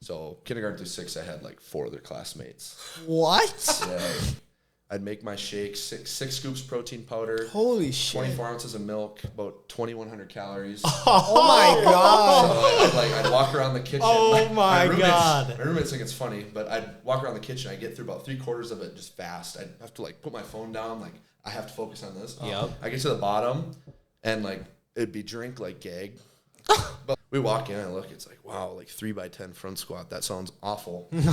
So kindergarten through 6, I had like 4 other classmates. What? Yeah. I'd make my shake, six scoops protein powder. Holy shit. 24 ounces of milk, about 2,100 calories. Oh my God. So I'd walk around the kitchen. Oh my God. My roommates think it's funny, but I'd walk around the kitchen. I'd get through about 3/4 of it just fast. I'd have to like put my phone down. Like I have to focus on this. Yep. I get to the bottom and like it'd be drink like gag. But we walk in and I look, it's like, wow, like 3x10 front squat. That sounds awful. And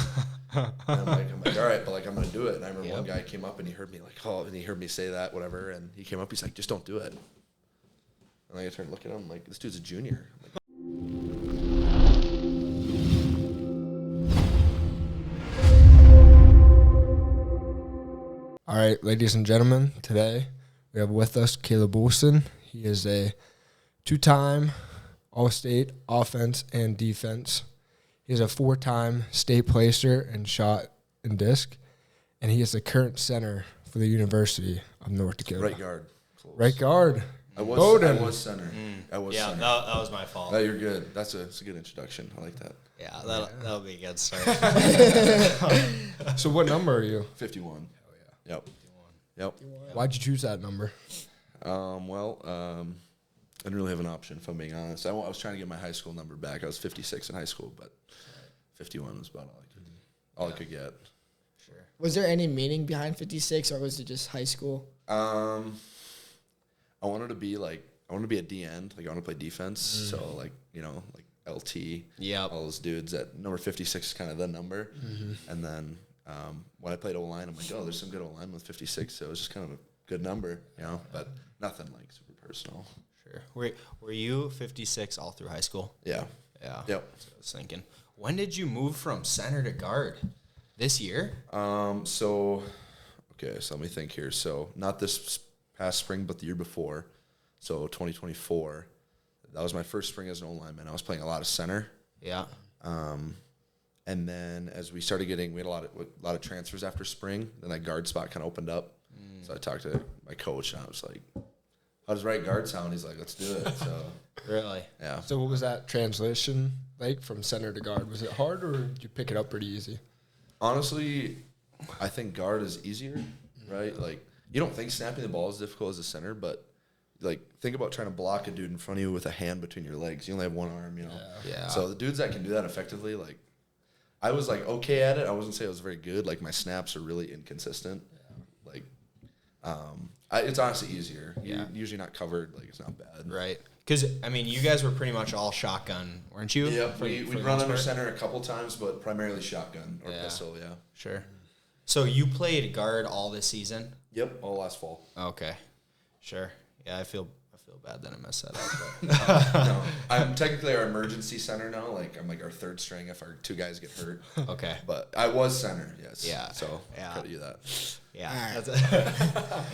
I'm like, all right, but like I'm gonna do it. And I remember one guy came up and he heard me and he heard me say that, whatever, and he came up, he's like, just don't do it. And I turned to look at him like, this dude's a junior. All right, ladies and gentlemen, today we have with us Caleb Olson. He is a 2-time All-State offense and defense. He is a 4-time state placer in shot and disc, and he is the current center for the University of North Dakota. Right guard. Close. Right guard. I was center. That was my fault. No, you're good. That's a good introduction. I like that. Yeah, that'll be a good start. So what number are you? 51. Hell yeah. Yep. Why'd you choose that number? I didn't really have an option, if I'm being honest. I was trying to get my high school number back. I was 56 in high school, but 51 was about all I could get. Sure. Was there any meaning behind 56, or was it just high school? I wanted to be a D end. Like I want to play defense. So like LT. Yeah. All those dudes. At number 56 is kind of the number. And then when I played O-line, I'm like, oh, there's some good O-line with 56. So it was just kind of a good number, but nothing like super personal. Sure. Were you 56 all through high school? Yeah. Yeah. Yep. That's what I was thinking. When did you move from center to guard? This year? So let me think here. So not this past spring, but the year before. So 2024. That was my first spring as an O-lineman. I was playing a lot of center. Yeah. And then as we started we had a lot of transfers after spring. Then that guard spot kind of opened up. So I talked to my coach, and I was like, how does right guard sound? He's like, let's do it. So Really? yeah. So what was that translation like from center to guard? Was it hard, or did you pick it up pretty easy? Honestly, I think guard is easier, right? Like, you don't think snapping the ball is difficult as a center, but like think about trying to block a dude in front of you with a hand between your legs. You only have one arm, Yeah. So the dudes that can do that effectively, like, I was like okay at it. I wasn't say I was very good. Like my snaps are really inconsistent. Like, it's honestly easier. You're usually not covered. Like it's not bad. Right. Because, I mean, you guys were pretty much all shotgun, weren't you? Yeah, we'd run under center a couple times, but primarily shotgun or Yeah. pistol, yeah. Sure. So you played guard all this season? Yep, all last fall. Okay. Sure. Yeah, I feel bad that I messed that up. But No, I'm technically our emergency center now. Like I'm like our third string if our 2 guys get hurt. Okay. But I was center, yes. Yeah. So Yeah. credit you that. Yeah. All That's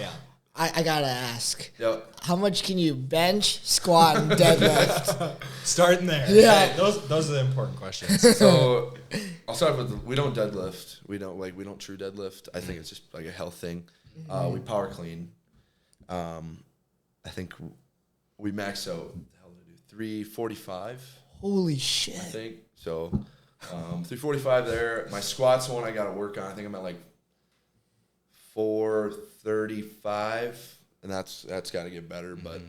yeah. I gotta ask. Yep. How much can you bench, squat, and deadlift? Starting there. Yeah. Hey, those are the important questions. So I'll start with we don't deadlift. We don't true deadlift. I think it's just like a health thing. We power clean. I think we max out, what the hell did I do? 345. Holy shit. I think so. 345 there. My squats the one I got to work on. I think I'm at like 435, and that's got to get better. But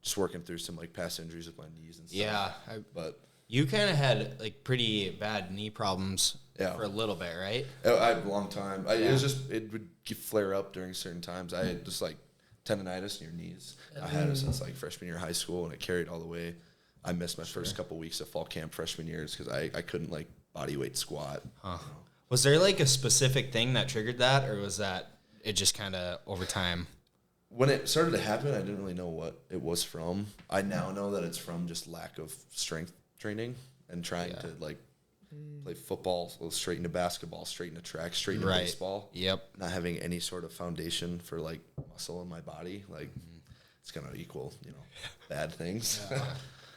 just working through some like past injuries with my knees and stuff. Yeah. But You kind of had like pretty bad knee problems Yeah. for a little bit, right? I had a long time. It was just it would flare up during certain times. I had just like tendonitis in your knees. I had it since like freshman year of high school, and it carried all the way. I missed my first couple weeks of fall camp freshman years because I couldn't like body weight squat. Huh. Was there like a specific thing that triggered that, or was that it just kind of over time? When it started to happen, I didn't really know what it was from. I now know that it's from just lack of strength training and trying to like play football straight into basketball, straight into track, straight into baseball. Yep. Not having any sort of foundation for like muscle in my body, like it's gonna equal bad things.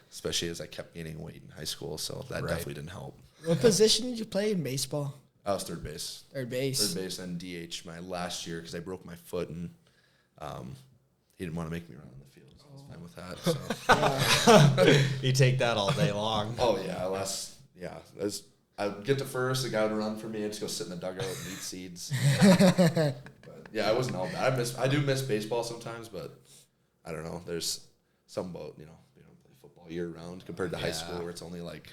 Especially as I kept gaining weight in high school, so that definitely didn't help. What position did you play in baseball? I was third base. Third base. Third base and DH my last year because I broke my foot and he didn't want to make me run on the field. So I was fine with that. So. You take that all day long. Oh yeah, yeah, I would get to first. The guy would run for me. I'd just go sit in the dugout and eat seeds. But yeah, I wasn't all bad. I do miss baseball sometimes, but I don't know. There's something about you don't play football year round compared to high school where it's only like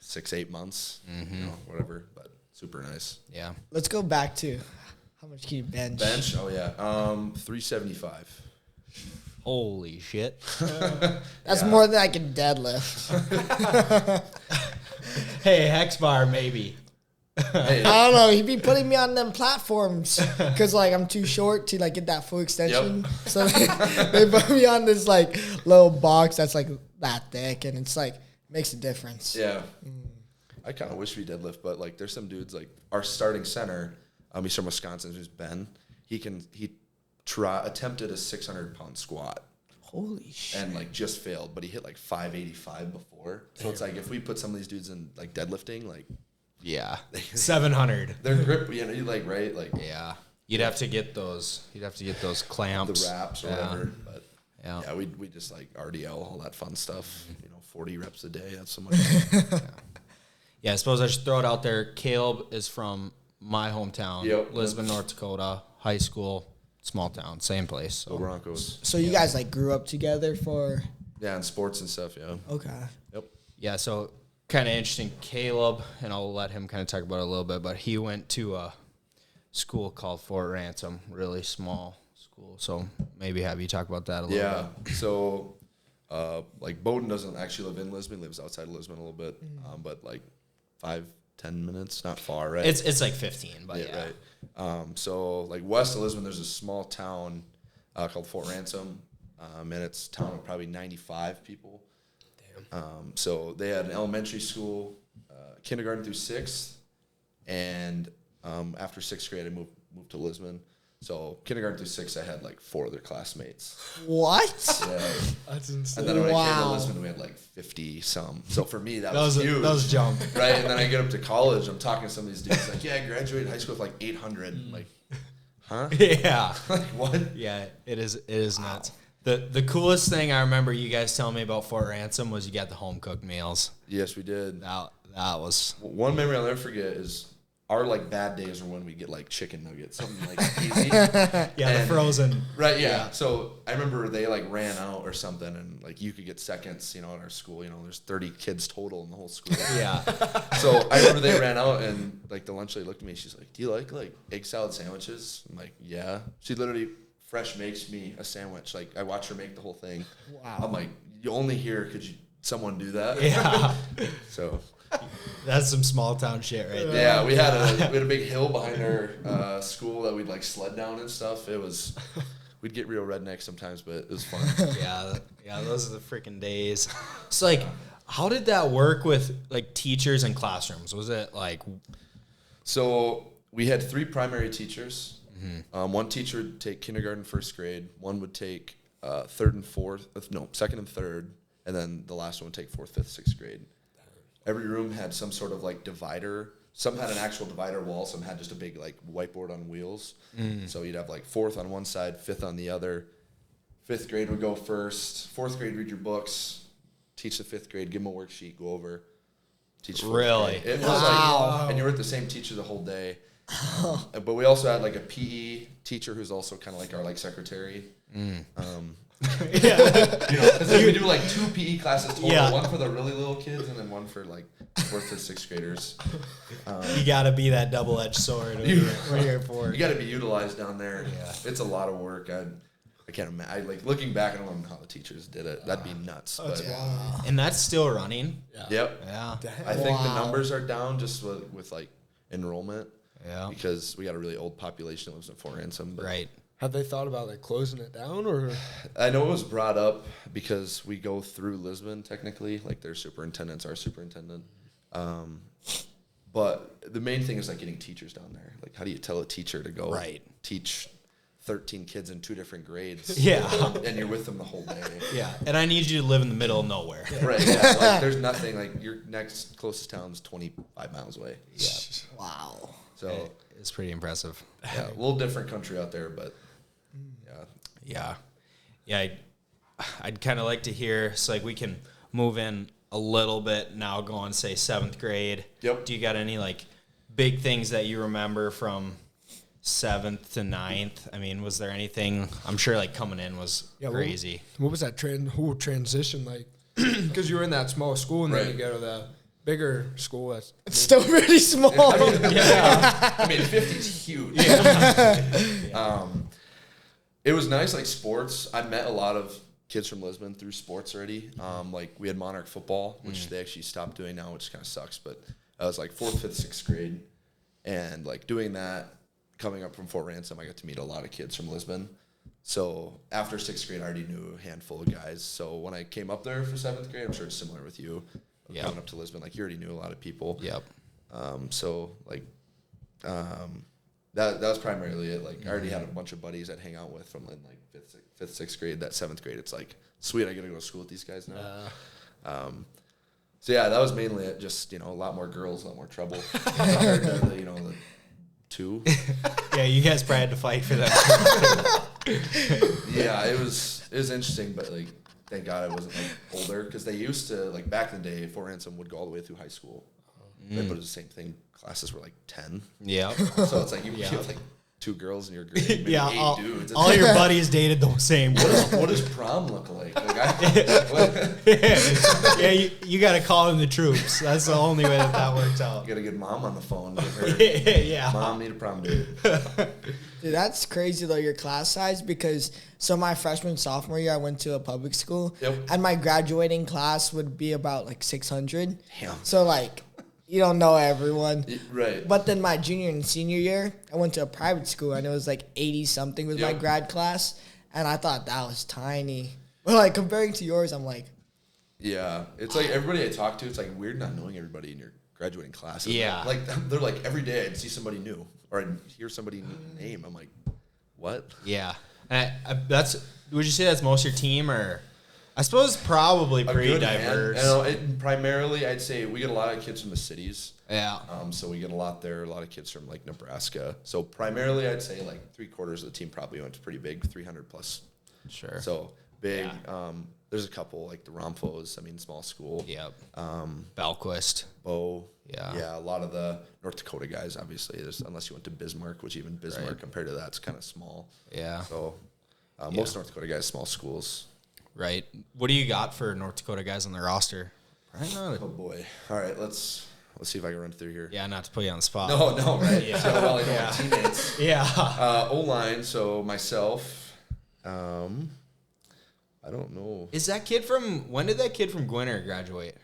6-8 months, whatever. But super nice. Yeah. Let's go back to how much can you bench? Bench? Oh yeah, 375. Holy shit. That's more than I can deadlift. Hey, hex bar maybe. Hey, I don't know. He'd be putting me on them platforms because like I'm too short to like get that full extension. Yep. So they put me on this like little box that's like that thick, and it's like makes a difference. yeah. I kind of wish we deadlift, but like there's some dudes like our starting center. He's from Wisconsin. Who's Ben? He attempted a 600-pound squat. Holy shit! And like just failed, but he hit like 585 before. So it's like if we put some of these dudes in like deadlifting, like Yeah. 700. their grip, you like right, like Yeah. You'd have to get those clamps. the wraps or whatever. But Yeah. yeah, we just like RDL all that fun stuff. 40 reps a day. That's so much. Yeah, I suppose I should throw it out there. Caleb is from my hometown, Yep. Lisbon, North Dakota, high school, small town, same place. So. Go Broncos. So you guys like grew up together for? Yeah, and sports and stuff. Yeah. Okay. Yep. Yeah, so kind of interesting. Caleb, and I'll let him kind of talk about it a little bit, but he went to a school called Fort Ransom, really small school. So maybe have you talk about that a little Yeah. bit. So, like Bowden doesn't actually live in Lisbon. He lives outside of Lisbon a little bit, but like 5-10 minutes, not far, right? It's like 15, but yeah. Right. So like west of Lisbon, there's a small town called Fort Ransom, and it's a town of probably 95 people. Damn. So they had an elementary school, kindergarten through 6th, and after 6th grade, I moved to Lisbon. So kindergarten through 6th, I had like 4 other classmates. What? Yeah. That's insane. And then when I came to Wow. Lisbon, we had like 50 some. So for me, that was huge. That was a jump. Right, and then I get up to college. I'm talking to some of these dudes like, yeah, I graduated high school with like 800. I'm like, huh? Yeah. Like what? Yeah, it is nuts. The coolest thing I remember you guys telling me about Fort Ransom was you got the home cooked meals. Yes, we did. That was One memory I'll never forget is our like bad days are when we get like chicken nuggets, something like easy. the And- frozen. Right, yeah. So I remember they like ran out or something, and like you could get seconds, in our school. There's 30 kids total in the whole school. Yeah. So I remember they ran out, and like the lunch lady looked at me. She's like, "Do you like egg salad sandwiches?" I'm like, "Yeah." She literally fresh makes me a sandwich. Like I watch her make the whole thing. Wow. I'm like, "You only here could someone do that?" Yeah. So That's some small town shit right there. yeah, we had a big hill behind our school that we'd like sled down and stuff. We'd get real redneck sometimes, but it was fun. Yeah, those are the freaking days. It's like, how did that work with like teachers and classrooms? Was it like, So we had 3 primary teachers. One teacher would take kindergarten, 1st grade. One would take 3rd and 4th. No, 2nd and 3rd, and then the last one would take 4th, 5th, 6th grade. Every room had some sort of like divider. Some had an actual divider wall. Some had just a big like whiteboard on wheels. So you'd have like 4th on one side, 5th on the other. 5th grade would go first. 4th grade, read your books. Teach the 5th grade. Give them a worksheet. Go over. Teach 4th Really? grade. It was like, and you were with the same teacher the whole day. But we also had like a PE teacher who's also kind of like our like secretary. Because we do like 2 PE classes total, Yeah. one for the really little kids and then one for like 4th to 6th graders. you got to be that double-edged sword when you're for You got to be utilized down there. Yeah. It's a lot of work. I can't imagine. I like looking back. I don't know how the teachers did it. That'd be nuts. But And that's still running. yep, Yeah. I think the numbers are down just with like enrollment Yeah. because we got a really old population that lives in Fort Ransom. But Right. Have they thought about like closing it down or? I know it was brought up because we go through Lisbon technically, like their superintendent's our superintendent. But the main thing is like getting teachers down there. Like, how do you tell a teacher to go teach 13 kids in 2 different grades? Yeah. And you're with them the whole day. Yeah. And I need you to live in the middle of nowhere. Right. Yeah. Like, there's nothing. Like, your next closest town's 25 miles away. Yeah. Wow. So, It's pretty impressive. yeah, a little different country out there, but yeah. Yeah. I'd kind of like to hear, so like we can move in a little bit now going, say, 7th grade. Yep. Do you got any, like, big things that you remember from 7th to 9th? I mean, was there anything? I'm sure, like, coming in was crazy. What was that whole transition like? Because you were in that small school, and then you go to the bigger school. It's still really small. I mean, 50 is huge. It was nice, like sports. I met a lot of kids from Lisbon through sports already. Like we had Monarch football, which they actually stopped doing now, which kind of sucks. But I was like 4th, 5th, 6th grade, and like doing that, coming up from Fort Ransom, I got to meet a lot of kids from Lisbon. So after 6th grade, I already knew a handful of guys. So when I came up there for 7th grade, I'm sure it's similar with you. Coming up to Lisbon, like you already knew a lot of people. Yep. So like, that was primarily it. Like I already had a bunch of buddies I'd hang out with from in like 5th, 6th grade. That 7th grade, it's like sweet. I get to go to school with these guys now. So yeah, that was mainly it. Just a lot more girls, a lot more trouble. Compared to the 2. Yeah, you guys probably had to fight for that. Yeah, it was interesting, but like thank God I wasn't like older because they used to like back in the day, Fort Ransom would go all the way through high school. But it was the same thing. Classes were like 10. Yeah. So it's like you have like 2 girls in your grade, maybe 8 dudes. It's all like, your buddies dated the same girl. what does prom look like? Yeah, you got to call in the troops. That's the only way that works out. You got to get mom on the phone. Get her, Yeah. Mom, need a prom date. Dude, that's crazy though, your class size, because my freshman, sophomore year, I went to a public school. Yep. And my graduating class would be about like 600. Damn. So like, you don't know everyone. Right. But then my junior and senior year, I went to a private school and it was like 80 something with my grad class. And I thought that was tiny. But like comparing to yours, I'm like. Yeah. It's like everybody I talk to, it's like weird not knowing everybody in your graduating class. Yeah. Like they're like every day I'd see somebody new or I'd hear somebody name. I'm like, what? Yeah. And would you say that's most of your team, or I suppose probably pretty diverse? Primarily, I'd say we get a lot of kids from the cities. Yeah. So we get a lot there, a lot of kids from like Nebraska. So primarily, I'd say like 3/4 of the team probably went to pretty big, 300 plus. Sure. So big. Yeah. There's a couple like the Romfos. I mean, small school. Yep. Belquist. Bo. Yeah. Yeah. A lot of the North Dakota guys, obviously. Unless you went to Bismarck, which even Bismarck compared to that's kind of small. Yeah. So most North Dakota guys, small schools. Right. What do you got for North Dakota guys on the roster? Probably not. Oh boy. All right. Let's see if I can run through here. Yeah, not to put you on the spot. No, right? Yeah. So, well, I know my teammates. Yeah. O-line, so myself, I don't know. When did that kid from Gwinner graduate?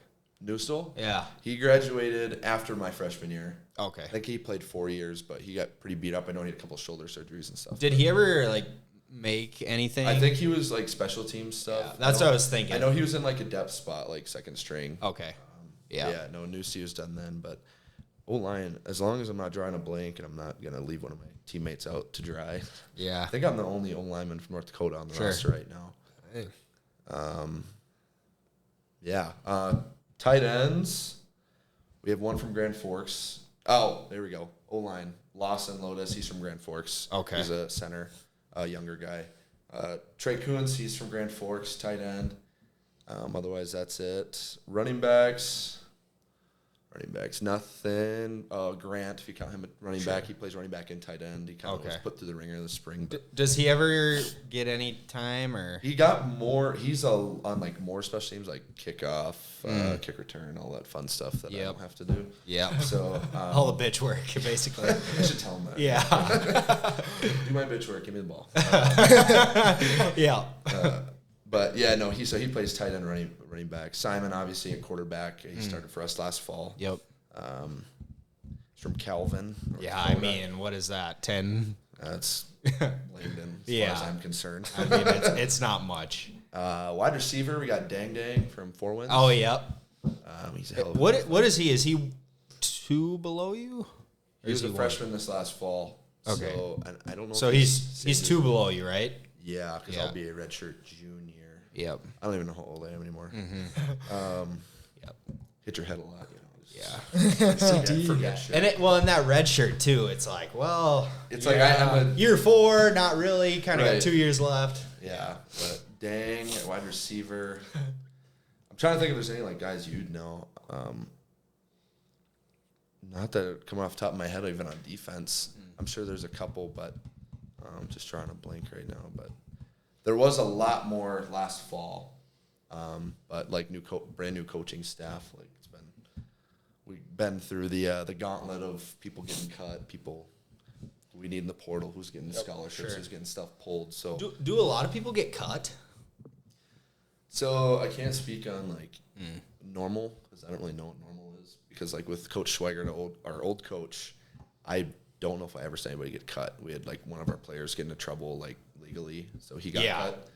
Newstall? Yeah. He graduated after my freshman year. Okay. I think he played 4 years, but he got pretty beat up. I know he had a couple of shoulder surgeries and stuff. Did he ever, like, make anything? I think he was, like, special team stuff. Yeah, that's what I was thinking. I know he was in, like, a depth spot, like, second string. Okay. Yeah, no, Newsty was done then, but O-line, as long as I'm not drawing a blank and I'm not going to leave one of my teammates out to dry. Yeah. I think I'm the only O-lineman from North Dakota on the roster right now. Hey. Tight ends. We have one from Grand Forks. Oh, there we go. O-line. Lawson Lotus. He's from Grand Forks. Okay. He's a center, a younger guy. Trey Coons. He's from Grand Forks. Tight end. Otherwise, that's it. Running backs, nothing. Grant, if you count him at running back, he plays running back and tight end. He kind of was put through the ringer this spring. But Does he ever get any time, or he got more. He's on like more special teams like kickoff, kick return, all that fun stuff that I don't have to do. Yeah. So all the bitch work, basically? I should tell him that. Yeah. Do my bitch work. Give me the ball. Yeah. But yeah, no. He plays tight end, running back. Simon, obviously, at quarterback. He started for us last fall. Yep. He's from Calvin. North Yeah, Dakota. I mean, what is that? 10? That's Langdon, as far as I'm concerned. I mean, it's not much. Wide receiver, we got Dang Dang from Four Winds. Oh, yep. He's a hell of a What is he? Is he 2 below you? He was a freshman this last fall. Okay. So I don't know. So if he's 2 below you, right? Yeah, because Yeah. I'll be a redshirt junior. Yep. I don't even know how old I am anymore. Yep. Hit your head a lot, you know. Yeah. Forget shit. And in that red shirt too, it's like, well, It's like I'm a year 4, not really. Kind of Right. got 2 years left. but Dang at wide receiver. I'm trying to think if there's any like guys you'd know. Not that it coming off the top of my head, even on defense. I'm sure there's a couple, but I'm just trying to blank right now. But there was a lot more last fall. But like brand new coaching staff, like we've been through the gauntlet of people getting cut, people we need in the portal, who's getting scholarships, who's getting stuff pulled. So do a lot of people get cut? So I can't speak on like normal because I don't really know what normal is. Because like with Coach Schweiger, our old coach, I don't know if I ever saw anybody get cut. We had like one of our players get into trouble like legally, so he got cut.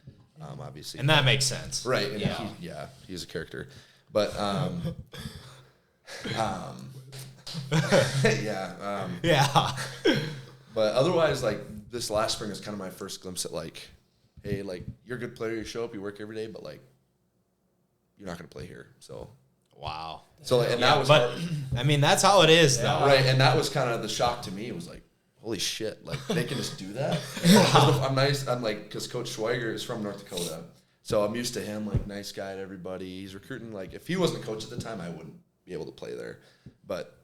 Obviously, and that makes sense, right? And he's a character, but But otherwise, like this last spring is kind of my first glimpse at like, hey, like you're a good player, you show up, you work every day, but like you're not going to play here. So wow. So like, and that was hard. I mean, that's how it is, though. Right, and that was kind of the shock to me. It was like, holy shit, like they can just do that. I'm like, because Coach Schweiger is from North Dakota, so I'm used to him, like nice guy to everybody. He's recruiting. Like if he wasn't a coach at the time, I wouldn't be able to play there. But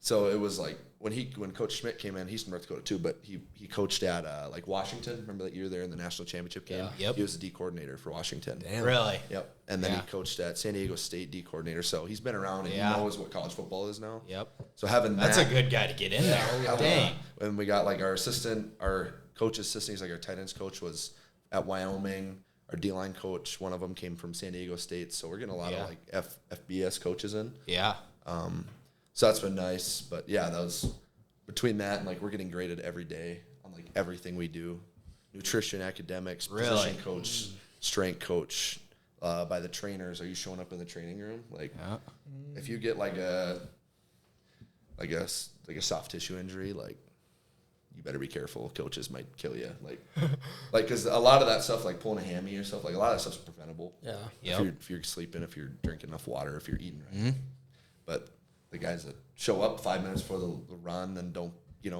so it was like when Coach Schmidt came in, he's from North Dakota too, but he coached at like Washington. Remember that year there in the national championship game? Yeah. Yep. He was the D coordinator for Washington. Damn. Really? Yep. And then he coached at San Diego State D coordinator. So he's been around and he knows what college football is now. Yep. So having that's a good guy to get in there. Dang. And we got like our coach's assistant, he's like our tight ends coach was at Wyoming. Our D-line coach, one of them came from San Diego State. So we're getting a lot of like FBS coaches in. Yeah. So that's been nice. But yeah, that was between that and like we're getting graded every day on like everything we do. Nutrition, academics, position coach, strength coach, by the trainers. Are you showing up in the training room? Like if you get like a soft tissue injury, like you better be careful. Coaches might kill you. Like because a lot of that stuff, like pulling a hammy or stuff, like a lot of that stuff's preventable. Yeah. If you're sleeping, if you're drinking enough water, if you're eating right. Mm-hmm. But the guys that show up 5 minutes before the run and don't,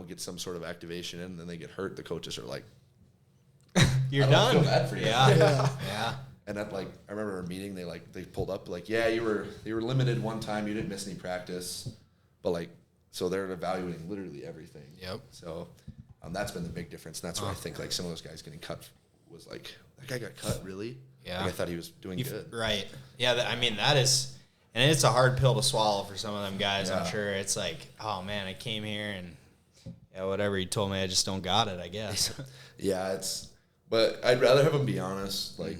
get some sort of activation in, and then they get hurt, the coaches are like, "You're done." I don't feel bad for you. Yeah. And that like I remember a meeting they pulled up like, yeah, you were limited one time, you didn't miss any practice, but like so they're evaluating literally everything. Yep. So that's been the big difference. And that's why I think like some of those guys getting cut was like, that guy got cut, really? Yeah. Like, I thought he was doing good. Right. Yeah. That is, and it's a hard pill to swallow for some of them guys. Yeah. I'm sure it's like, oh man, I came here and whatever you told me, I just don't got it, I guess. But I'd rather have them be honest. Like,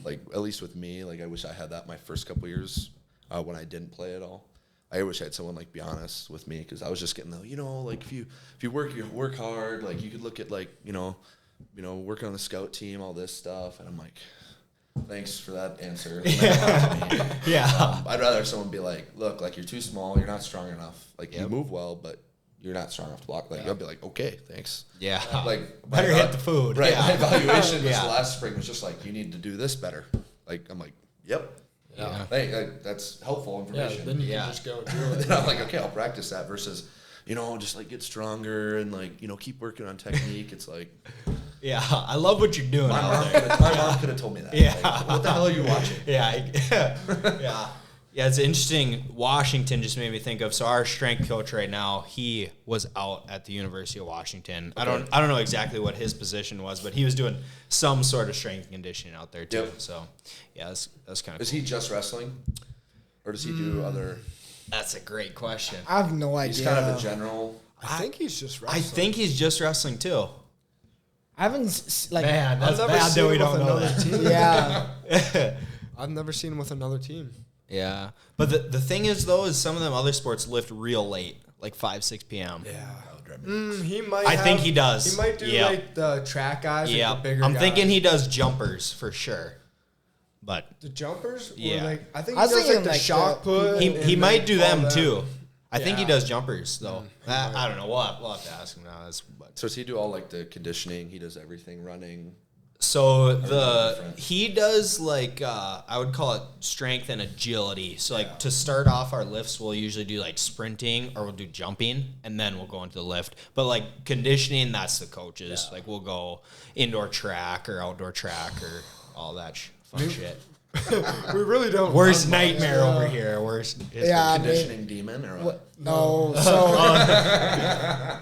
like at least with me, like I wish I had that my first couple years when I didn't play at all. I wish I had someone like be honest with me because I was just getting like if you work hard, like you could look at like working on the scout team, all this stuff, and I'm like, thanks for that answer. Yeah. I'd rather have someone be like, look, like you're too small, you're not strong enough. Like you move well, but you're not strong enough to block. Like I'll be like, okay, thanks. Yeah. Like better hit the food. Right. Yeah. My evaluation this last spring was just like, you need to do this better. Like I'm like, yep. Yeah. Hey, that's helpful information. Yeah, then you can just go and do it. Then I'm like, okay, I'll practice that versus, just like get stronger and like, keep working on technique. It's like, yeah, I love what you're doing. My mom could have told me that. Yeah. Like, what the hell are you watching? Yeah. Yeah, it's interesting. Washington just made me think of, so our strength coach right now, he was out at the University of Washington. Okay. I don't know exactly what his position was, but he was doing some sort of strength and conditioning out there too. Yep. So, yeah, that's kind of Is he just wrestling? Or does he do other? That's a great question. I have no idea. He's kind of a general. I think he's just wrestling. I think he's just wrestling too. I haven't Man, that's I've never bad seen that we him don't with know another that. team. Yeah. I've never seen him with another team. Yeah. But the thing is, though, is some of them other sports lift real late, like 5, 6 p.m. Yeah. He might I think he does. He might do like the track guys, like the bigger I'm guys. thinking he does jumpers for sure. But the jumpers? Yeah. I think he does like the shot put. He might do them too. I think he does jumpers, though. I don't know. We'll have to ask him now. So does he do all like the conditioning? He does everything, running? So he does like I would call it strength and agility. So like to start off our lifts, we'll usually do like sprinting or we'll do jumping and then we'll go into the lift. But like conditioning, that's the coaches. Yeah. Like we'll go indoor track or outdoor track or all that fun shit. We really don't. Worst run much. nightmare over here. Worst. Yeah, I mean, Conditioning demon or what? no. So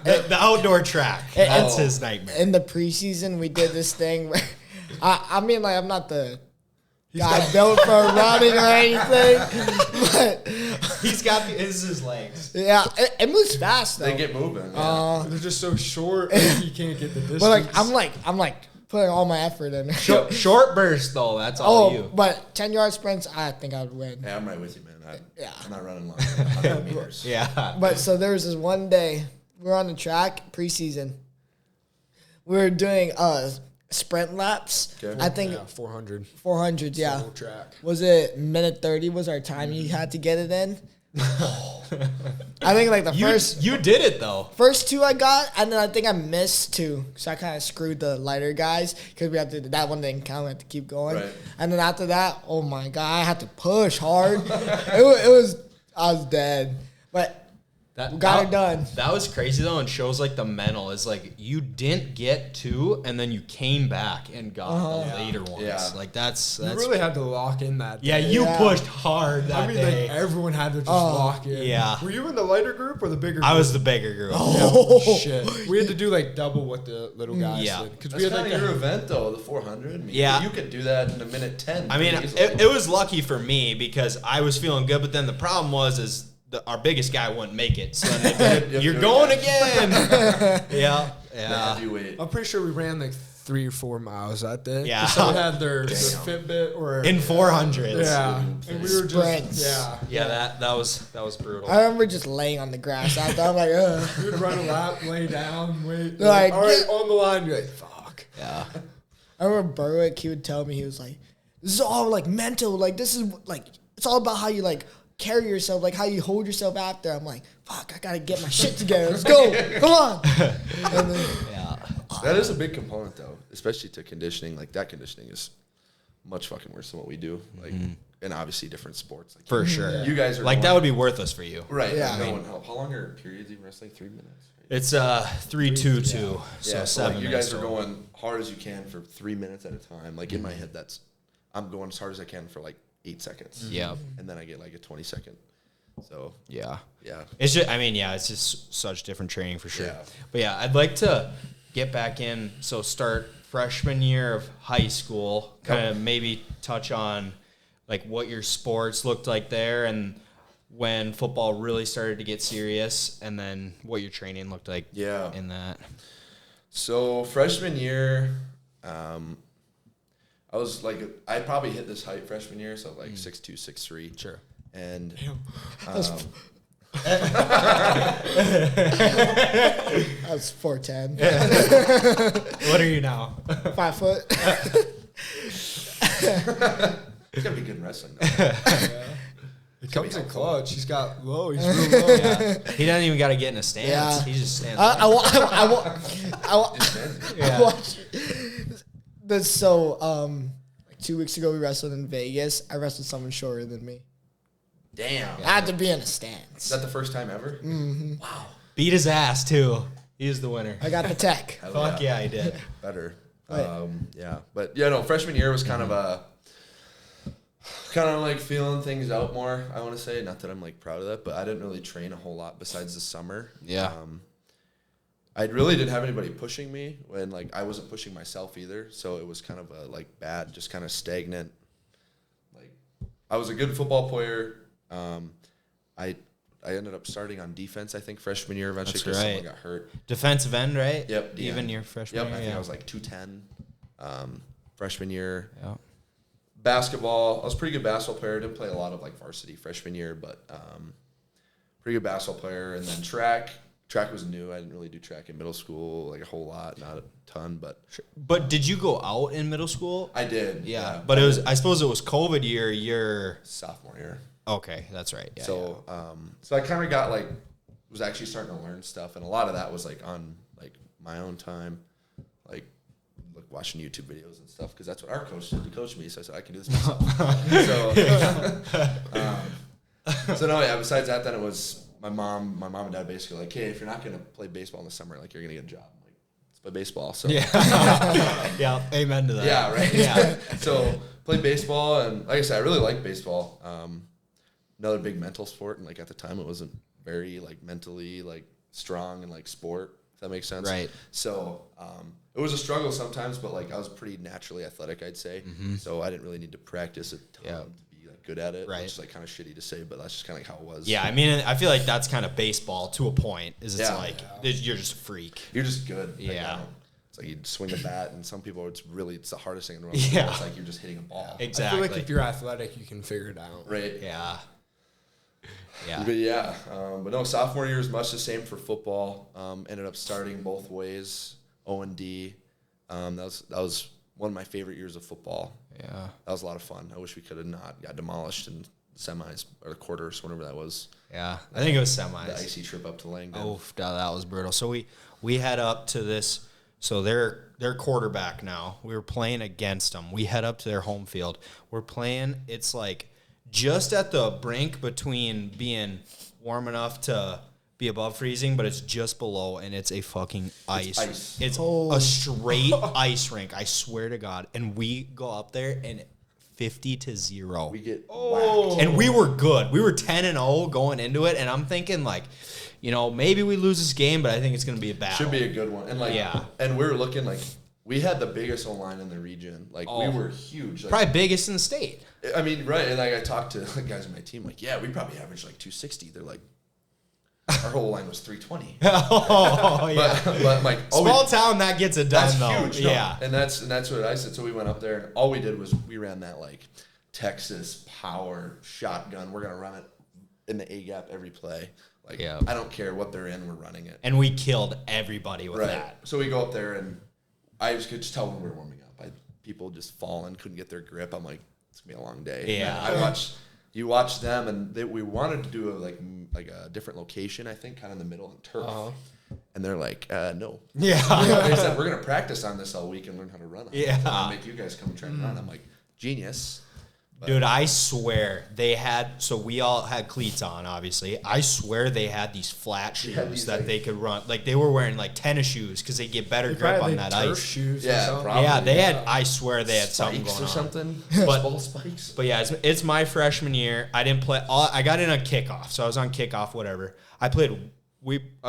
The outdoor track. That's his nightmare. in the preseason, we did this thing where, I mean, like, I'm not the guy built for running or anything, but He's got his legs. yeah, it moves fast though. They get moving. Yeah. They're just so short, and you can't get the distance. But like, I'm like putting all my effort in. Short burst though. That's all you. But 10-yard sprints, I think I would win. Yeah, I'm right with you, man. Yeah. I'm not running long. 100 meters. Yeah. But so there was this one day we were on the track preseason. We were doing sprint laps. Okay. I think 400. 400. Yeah. Full track. Was it minute 30? Was our time you had to get it in? I think like the You did it though. first two I got, and then I think I missed two, so I kind of screwed the lighter guys because we had to. That one didn't count. We had to keep going. Right. And then after that, oh my god, I had to push hard. it was I was dead, but we got it done. That was crazy though, and shows like the mental is like you didn't get two, and then you came back and got the later ones. Yeah. Like that's You really had to lock in that. yeah. day. You Yeah. pushed hard that I mean, day. like everyone had to just lock in. Yeah. Were you in the lighter group or the bigger group? I was the bigger group. Oh, shit. We had to do like double what the little guys Yeah. did. Because That's we had kind like of your event, though, the 400. I mean, Yeah. You could do that in a minute 10. I mean, pretty easily. it was lucky for me because I was feeling good, but then the problem was our biggest guy wouldn't make it. So then they You have you're to going do it again. Yeah. The Yeah. heavyweight. I'm pretty sure we ran like 3 or 4 miles that day. Yeah. Someone had their Fitbit or In 400s. yeah, and we were Sprints. just Yeah, that was brutal. I remember just laying on the grass after. I'm like, ugh. we would run a lap, lay down, wait. They're like, all right, "Get-" on the line. You're like, fuck. Yeah. I remember Berwick. He would tell me, he was like, "This is all like mental. Like this is like it's all about how you like carry yourself, like how you hold yourself after." I'm like, "Fuck, I gotta get my shit together. Let's go, come on." And then, Yeah. That is a big component, though, especially to conditioning. Like, that conditioning is much fucking worse than what we do. Like, and obviously different sports. Like, For sure. You guys are Like that going- would be worthless for you. Right. Yeah. Yeah. How long are periods even wrestling? 3 minutes. Right? It's 3-2-2. So Yeah, so 7 like you minutes guys are total. going hard as you can for 3 minutes at a time. Like in my head, I'm going as hard as I can for like 8 seconds. Yeah. And then I get like a 20-second. So Yeah. yeah. It's just, I mean, yeah, it's just such different training for sure. Yeah. But yeah, I'd like to get back in. So start freshman year of high school, kind of maybe touch on like what your sports looked like there and when football really started to get serious and then what your training looked like Yeah. in that. So freshman year, I was like, I probably hit this height freshman year, so like 6'2", 6'3". Sure. And that's 4'10", What are you now? 5 foot. it's gonna be good in wrestling. Though. He comes in clutch. He's got low. He's real low. He doesn't even got to get in a stance. Yeah. He just stands. I Yeah. watched this. So, like 2 weeks ago, we wrestled in Vegas. I wrestled someone shorter than me. Damn. I had to be in a Is stance. that the first time ever? Beat his ass too. He's the winner. I got the tech. Hell Fuck yeah, he did. Better. Right. Yeah. But yeah, no, freshman year was kind of like feeling things out more, I want to say. Not that I'm like proud of that, but I didn't really train a whole lot besides the summer. Yeah. I really didn't have anybody pushing me when like I wasn't pushing myself either. So it was kind of a like bad, just kind of stagnant. Like I was a good football player. I ended up starting on defense, I think, freshman year eventually That's because right. someone got hurt. Defensive end, right? Yep. Even yeah. your freshman Yep. year. I think yeah. I was like 210 freshman year. Yeah. Basketball, I was a pretty good basketball player. Didn't play a lot of like varsity freshman year, but pretty good basketball player. And then track was new. I didn't really do track in middle school, like a whole lot, not a ton, but But did you go out in middle school? I did. Yeah. But it was. I suppose it was COVID year. You're sophomore year. okay. That's right. Yeah, So so I kind of got like was actually starting to learn stuff, and a lot of that was like on like my own time, like watching YouTube videos and stuff because that's what our coach did. He coached me, so I said I can do this myself. So no, yeah. Besides that, then it was my mom and dad basically like, hey, if you're not gonna play baseball in the summer, like you're gonna get a job. I'm like, let's play baseball. So yeah. Yeah. Amen to that. yeah, right. Yeah. So played baseball, and like I said, I really like baseball. Another big mental sport, and like at the time, it wasn't very like mentally like strong and like sport. If that makes sense, Right? So it was a struggle sometimes, but like I was pretty naturally athletic, I'd say. So I didn't really need to practice a ton to be like good at it. Right. Which is like kind of shitty to say, but that's just kind of like how it was. Yeah, I mean, I feel like that's kind of baseball to a point. Is it's Yeah. like you're just a freak. You're just good. Like, Yeah. it's like you swing a bat, and some people it's the hardest thing in the world. Yeah. It's like you're just hitting a ball. Exactly. I feel like if you're athletic, you can figure it out. Right. Yeah. Yeah. But yeah, but no, sophomore year was much the same for football. Ended up starting both ways, O&D. That was one of my favorite years of football. Yeah. That was a lot of fun. I wish we could have not got demolished in semis or the quarters, whatever that was. Yeah. I think it was semis. The icy trip up to Langdon. Oh, that was brutal. So we head up to this. So they're quarterback now. We were playing against them. We head up to their home field. We're playing. It's like just at the brink between being warm enough to be above freezing, but it's just below, and it's a fucking ice. It's a straight ice rink. I swear to God. And we go up there and 50-0. We get whacked. And we were good. We were 10-0 going into it, and I'm thinking like, maybe we lose this game, but I think it's going to be a battle. Should be a good one. And like, Yeah. And we were looking like we had the biggest O-line in the region. Like we were huge. Like, Probably biggest in the state. I mean, right. And like I talked to the guys on my team, like, yeah, we probably averaged like 260. They're like, our whole line was 320. Oh yeah. But like Small town that gets it done that's though. huge. No. Yeah. And that's what I said. So we went up there, and all we did was we ran that like Texas power shotgun. We're gonna run it in the A gap every play. Like Yeah. I don't care what they're in, we're running it. And we killed everybody with that. So we go up there, and I could just tell when we were warming up. People just falling, couldn't get their grip. I'm like, it's gonna be a long day. Yeah. And you watch them, and we wanted to do like a different location, I think, kind of in the middle of turf. And they're like, no. Yeah. They said, we're gonna practice on this all week and learn how to run on it. Yeah. And I'll make you guys come and try and run. I'm like, genius. But Dude, I swear so we all had cleats on, obviously. I swear they had these flat shoes that they could run. Like, they were wearing, like, tennis shoes because they get better grip on that turf ice. shoes. Yeah, or something. probably. Yeah, they had, I swear they had something spikes going or on. something. But- Ball spikes. But yeah, it's my freshman year. I didn't play. I got in on kickoff, so I was on kickoff. Whatever. I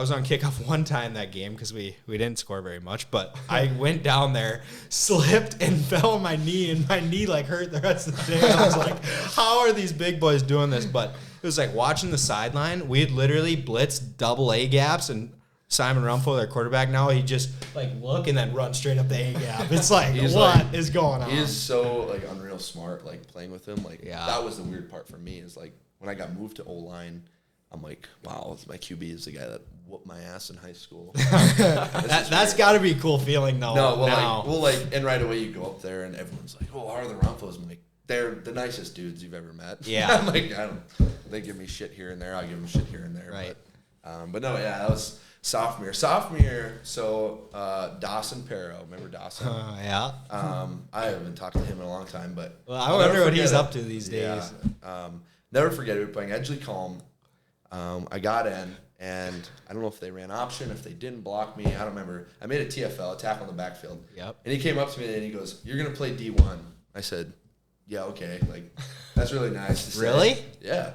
was on kickoff one time that game because we didn't score very much. But I went down there, slipped, and fell on my knee, and my knee like hurt the rest of the day. I was like, how are these big boys doing this? But it was like watching the sideline. We had literally blitzed double A gaps, and Simon Rumpel, their quarterback now, he just like look and then run straight up the A gap. It's like, what is going on? He is so like unreal smart. Like playing with him, like Yeah. that was the weird part for me. Is like when I got moved to O line, I'm like, wow, my QB is the guy that whooped my ass in high school. That's got to be a cool feeling though. No, now. and right away you go up there and everyone's like, oh, how are the Rumpos? I'm like, they're the nicest dudes you've ever met. Yeah. I'm like, they give me shit here and there. I give them shit here and there. Right. But no, yeah, that was sophomore year. So Dawson Perro, remember Dawson? Yeah. I haven't talked to him in a long time, but Well, I I'll wonder never what he's forget up to these days. Yeah. Never forget it. We were playing Edgeley Calm. I got in, and I don't know if they ran option, if they didn't block me. I don't remember. I made a TFL, a tackle in the backfield. Yep. And he came up to me and he goes, "You're gonna play D1." I said, "Yeah, okay." Like, that's really nice to say. Really? Yeah.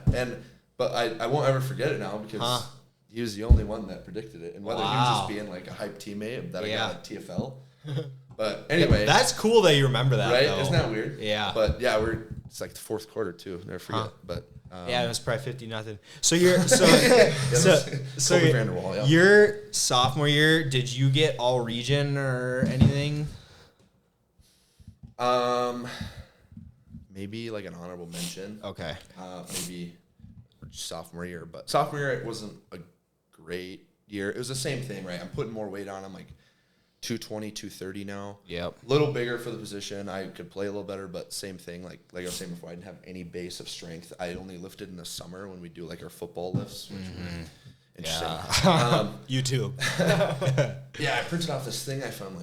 But I won't ever forget it now because he was the only one that predicted it, and whether he was Wow. just being like a hype teammate that Yeah. I got a TFL. But anyway, That's cool that you remember that, right? though. Isn't that weird? Yeah. But yeah, it's like the fourth quarter too. Never forget. But Yeah, it was probably 50-0. So Kobe Vanderwall, yeah. your sophomore year, did you get all region or anything? Maybe like an honorable mention. Okay. Maybe sophomore year, but sophomore year it wasn't a great year. It was the same thing, right? I'm putting more weight on. I'm like 220, 230 now. Yep. A little bigger for the position. I could play a little better, but same thing. Like I was saying before, I didn't have any base of strength. I only lifted in the summer when we do like our football lifts, which was interesting. Yeah. YouTube. Yeah, I printed off this thing I found.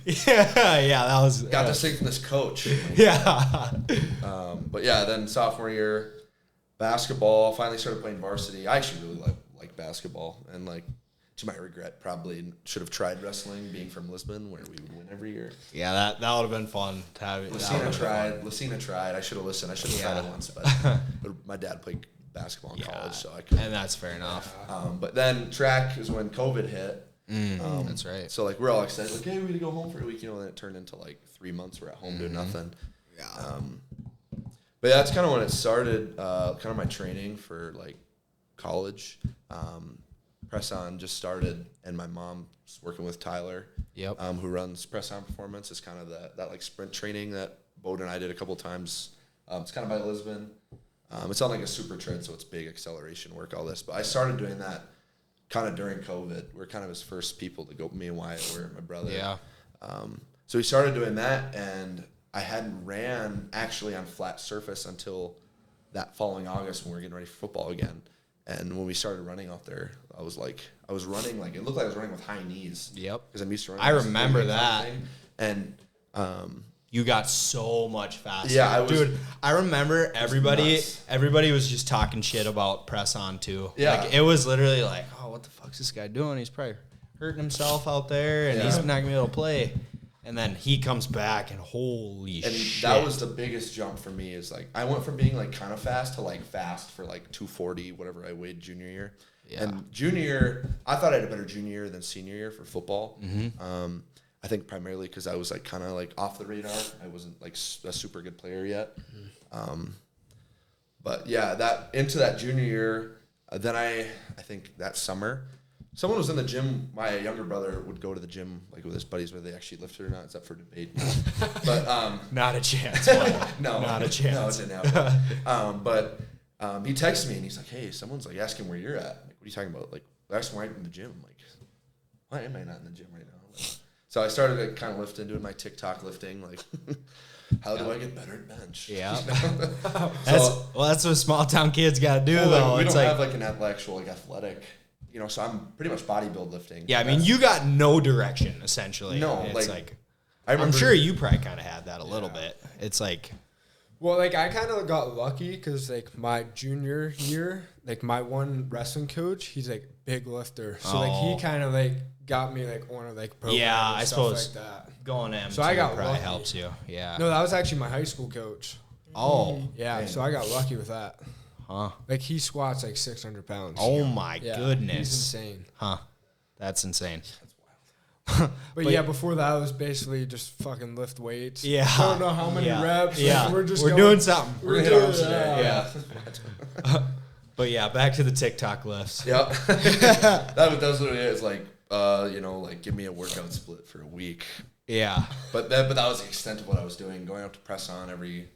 yeah, that was. Got this thing from this coach. Yeah. But yeah, then sophomore year, basketball. Finally started playing varsity. I actually really like basketball and like to my regret, probably should have tried wrestling, being from Lisbon, where we would win every year. Yeah, that would have been fun to have it. Lucina tried. I should have listened. I should have tried it once, but my dad played basketball in college, so I couldn't. And that's fair enough. But then track is when COVID hit. That's right. So like we're all excited, like, hey, we got to go home for a week, and then it turned into like 3 months we're at home doing nothing. Yeah. But yeah, that's kind of when it started. Kind of my training for like college. Press On just started, and my mom's working with Tyler, who runs Press On Performance. It's kind of that like sprint training that Bode and I did a couple times. It's kind of by Lisbon. It's on like a super tread, so it's big acceleration work, all this. But I started doing that kind of during COVID. We're kind of his first people to go. Me and Wyatt were, my brother. Yeah. So we started doing that, and I hadn't ran actually on flat surface until that following August when we were getting ready for football again. And when we started running out there, I was running like, it looked like I was running with high knees. Yep. Because I'm used to running. I remember that. And you got so much faster. Yeah, dude. I remember everybody was just talking shit about Press On too. Yeah. Like, it was literally like, oh, what the fuck's this guy doing? He's probably hurting himself out there, and he's not gonna be able to play. And then he comes back, and holy shit. That was the biggest jump for me, is like, I went from being like kind of fast to like fast for like 240, whatever I weighed junior year. Yeah. And junior year, I thought I had a better junior year than senior year for football. Mm-hmm. I think primarily because I was like kind of like off the radar. I wasn't like a super good player yet. Mm-hmm. But yeah, into that junior year, then I think that summer, someone was in the gym. My younger brother would go to the gym like with his buddies, whether they actually lifted or not. It's up for debate. But not a chance. No, not a chance. No, it didn't happen. But he texted me and he's like, "Hey, someone's like asking where you're at." I'm like, what are you talking about? Like, they're asking where I'm in the gym. I'm like, why am I not in the gym right now? Like, so I started like kind of lifting, doing my TikTok lifting, like. How do I get better at bench? Yeah. That's what small town kids got to do, though. We don't have like an actual like athletic, so I'm pretty much bodybuild lifting. Yeah, I mean, you got no direction, essentially. No, it's like I'm sure you probably kind of had that a little bit. It's like. Well, like, I kind of got lucky because, like, my junior year, like, my one wrestling coach, he's, like, big lifter. So, like, he kind of, like, got me, like, on a, like, program and stuff like that. Going M2 so I got probably lucky. helps you. Yeah. No, that was actually my high school coach. Oh. Yeah, man. So I got lucky with that. Huh. Like, he squats, like, 600 pounds. Oh, my goodness. He's insane. Huh. That's insane. But yeah, before that, it was basically just fucking lift weights. Yeah. I don't know how many reps. Yeah. Like, we're doing something. We're doing arms today. Yeah. But yeah, back to the TikTok lifts. Yep. that was literally it. It's like, like give me a workout split for a week. Yeah. But that was the extent of what I was doing, going out to Press On every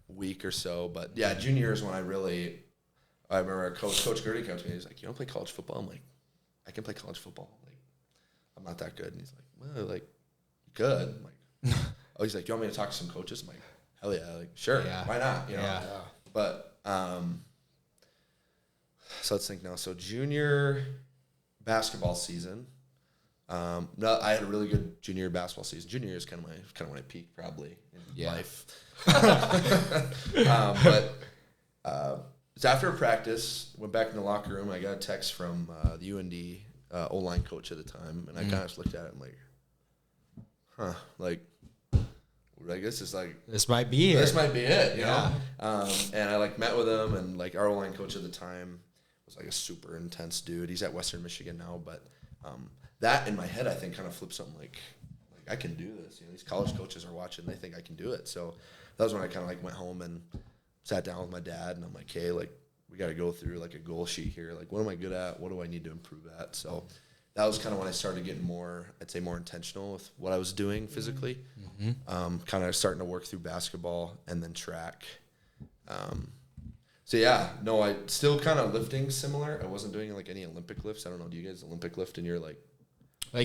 week or so. But yeah, junior year is when I remember Coach Gertie came to me. He's like, "You don't play college football?" I'm like, "I can play college football. Like, I'm not that good." And he's like, "Well, like, good." I'm like, "Oh," he's like, "Do you want me to talk to some coaches?" I'm like, "Hell yeah, like, sure, why not?" Yeah. But so let's think now. So junior basketball season. No, I had a really good junior basketball season. Junior year is kind of when I peaked probably in life. But it's after a practice. Went back in the locker room. I got a text from the UND O-line coach at the time, and I kind of just looked at it and like, huh, like this is like this might be it. This might be it, you know. And I like met with him, and like our O-line coach at the time was like a super intense dude. He's at Western Michigan now, but that in my head I think kind of flipped something like I can do this. These college coaches are watching; they think I can do it. So that was when I kind of like went home and sat down with my dad, and I'm like, hey, like we got to go through like a goal sheet here. Like, what am I good at? What do I need to improve at? So that was kind of when I started getting more intentional with what I was doing physically. Mm-hmm. Kind of starting to work through basketball and then track. So yeah, no, I still kind of lifting similar. I wasn't doing like any Olympic lifts. I don't know. Do you guys Olympic lift in your like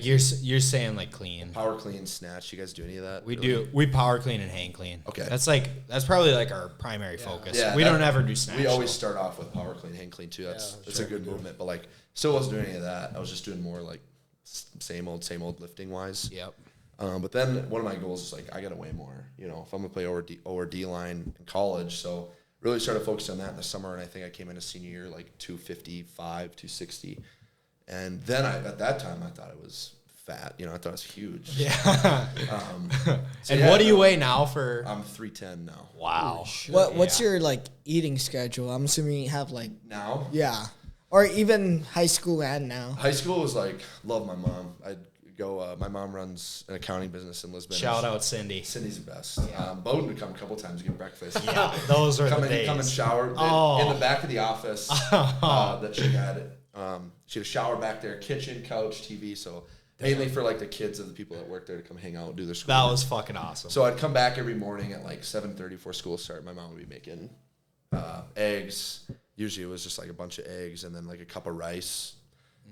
you're saying like clean power clean, snatch? You guys do any of that? We do. We power clean and hang clean. Okay, that's probably like our primary focus. Yeah, we don't ever do snatch. We always start off with power clean, hang clean too. That's a good movement. But like, still wasn't doing any of that. I was just doing more like same old lifting wise. Yep. But then one of my goals is like I gotta weigh more. If I'm gonna play O or D line in college, so really started focusing on that in the summer. And I think I came in a senior year like 255, 260. And then at that time, I thought it was fat. You know, I thought it was huge. Yeah. So and yeah, what do you weigh now for? I'm 310 now. Wow. What's your like eating schedule? I'm assuming you have like Now? yeah, or even high school and now. High school was like, love my mom. I'd go, my mom runs an accounting business in Lisbon. Shout out Cindy. Cindy's the best. Bowden would come a couple times to get breakfast. Yeah, those are come the in, days. Come and shower Oh. in the back of the office that she had. She had a shower back there, kitchen, couch, TV. So mainly for like the kids of the people that work there to come hang out and do their school. That was fucking awesome. So I'd come back every morning at like 7:30 before school started. My mom would be making eggs. Usually it was just like a bunch of eggs and then like a cup of rice.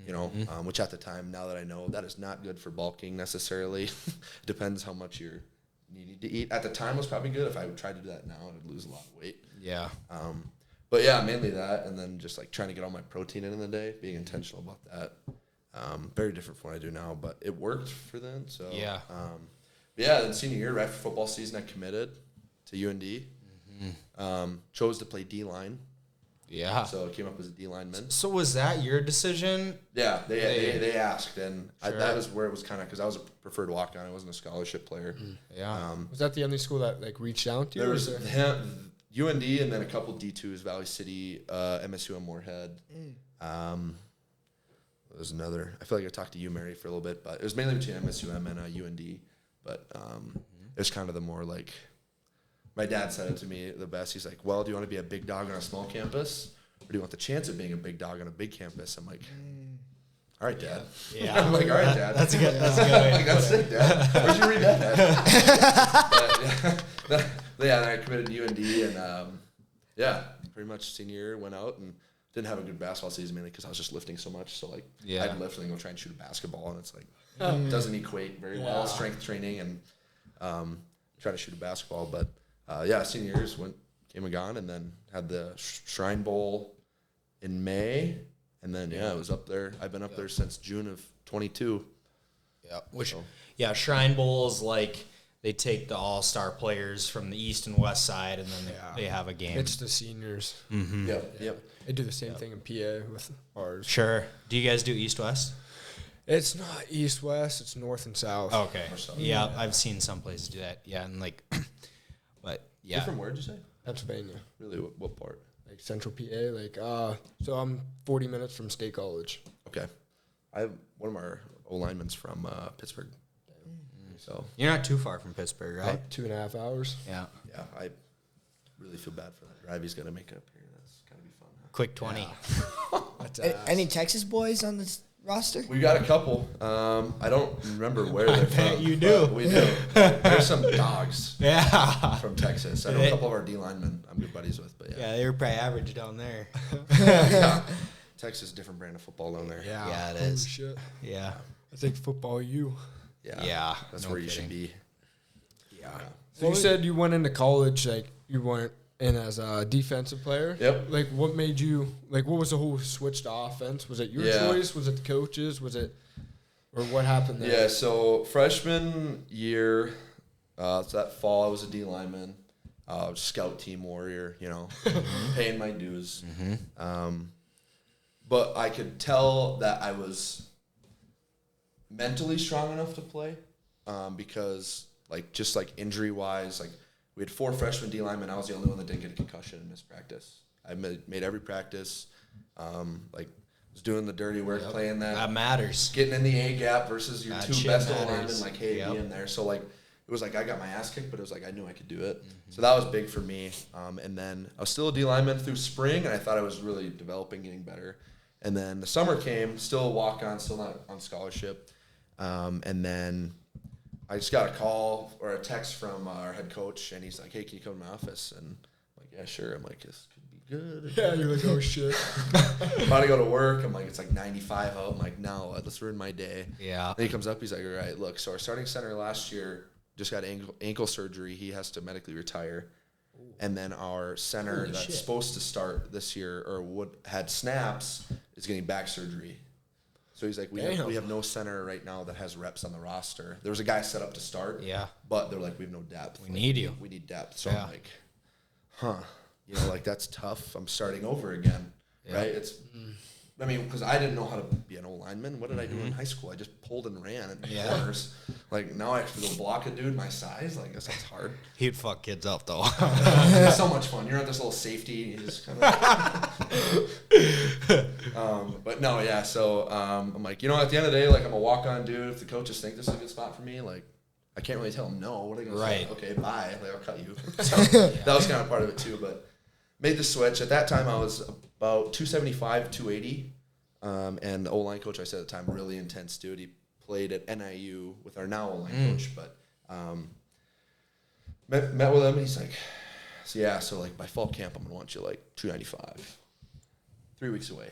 You know, which at the time, now that I know, that is not good for bulking necessarily. Depends how much you're needing to eat. At the time, it was probably good. If I would try to do that now, I'd lose a lot of weight. Yeah. But yeah, mainly that, and then just like trying to get all my protein in the day, being intentional about that. Very different from what I do now, but it worked for then. So Yeah. But yeah, then senior year, right after football season, I committed to UND. Chose to play D-line. Yeah. So I came up as a D lineman. So was that your decision? Yeah, they asked, and Sure. that was where it was kind of because I was a preferred walk on. I wasn't a scholarship player. Yeah. Was that the only school that like reached out to you? There or was is there- UND and then a couple D2s, Valley City, MSU and Moorhead. There was another. I feel like I talked to you, Mary, for a little bit, but it was mainly between MSUM and UND. But it was kind of the more like, my dad said it to me the best. He's like, well, do you want to be a big dog on a small campus? Or do you want the chance of being a big dog on a big campus? I'm like, all right, Dad. Yeah. I'm like, all right, Dad. That's a good way. Like, that's sick, Dad. Where'd you read that at? But then I committed to UND, and yeah, pretty much senior year went out and didn't have a good basketball season mainly because I was just lifting so much. So like, Yeah. I'd lift and then go try and shoot a basketball, and it's like doesn't equate very well. Strength training and trying to shoot a basketball, but yeah, senior years came and gone, and then had the Shrine Bowl in May, and then it was up there. I've been up there since June of 22. Yeah. Which, Shrine Bowls, like, they take the all-star players from the east and west side, and then they have a game. It's the seniors. Yep. They do the same thing in PA with ours. Sure. Do you guys do east-west? It's not east-west. It's north and south. Okay. Yeah, I've seen some places do that. Yeah, and like, but yeah. You're from where, did you say? Pennsylvania. Really, what part? Like central PA. Like, so I'm 40 minutes from State College. Okay. I have one of our O-linemen's from Pittsburgh. So You're not too far from Pittsburgh, right? About 2.5 hours. Yeah. yeah, I really feel bad for that drive he's got to make up here. That's got to be fun. Huh? Quick 20. That's Any Texas boys on this roster? We got a couple. I don't remember where they're from. you do. We do. There's some dogs Yeah. from Texas. I know a couple of our D linemen I'm good buddies with, but yeah. Yeah, they were probably average down there. Yeah. Texas, different brand of football down there. Yeah, it Holy is. shit. Yeah. I think football U. Yeah, That's no where you should kidding. be. Yeah. So you said you went into college, like, you went in as a defensive player? Yep. Like, what made you, like, what was the whole switch to offense? Was it your choice? Was it the coaches? Was it, or what happened there? Yeah, so freshman year, so that fall, I was a D lineman, scout team warrior, you know, paying my dues. But I could tell that I was mentally strong enough to play because, like, just like injury wise, like we had 4 freshman D linemen. I was the only one that didn't get a concussion and missed practice. I made every practice, like was doing the dirty work, playing That matters. getting in the A gap versus your That 2 shit best matters. linemen, like, hey, Yep. be in there. So, like, it was like I got my ass kicked, but it was like I knew I could do it. So that was big for me. And then I was still a D lineman through spring, and I thought I was really developing, getting better. And then the summer came, still a walk-on, still not on scholarship. And then I just got a call or a text from our head coach, and he's like, hey, can you come to my office? And I'm like, yeah, sure. I'm like, this could be good. Yeah, you're like, oh, shit. I'm about to go to work. I'm like, it's like 95 out. I'm like, no, let's ruin my day. Yeah. Then he comes up. He's like, all right, look, so our starting center last year just got ankle surgery. He has to medically retire. And then our center that's supposed to start this year or had snaps is getting back surgery. So he's like, we have no center right now that has reps on the roster. There was a guy set up to start. Yeah. But they're like, we have no depth. We need you. We need depth. So I'm like, you know, like, that's tough. I'm starting over again. Right? I mean, because I didn't know how to be an O-lineman. What did I do in high school? I just pulled and ran at the corners. Like, now I have to go block a dude my size. Like, that's hard. He'd fuck kids up, though. It's so much fun. You're at this little safety. And you just kind of... but no, yeah. So I'm like, at the end of the day, like, I'm a walk-on dude. If the coaches think this is a good spot for me, like, I can't really tell them no. What are they going to say? Okay, bye. Like, I'll cut you. So that was kind of part of it, too. But made the switch. At that time, I was about 275, 280. And the O-line coach, I said at the time, really intense dude. He played at NIU with our now O-line coach. But met with him, and he's like, so like by fall camp, I'm going to want you like 295. 3 weeks away.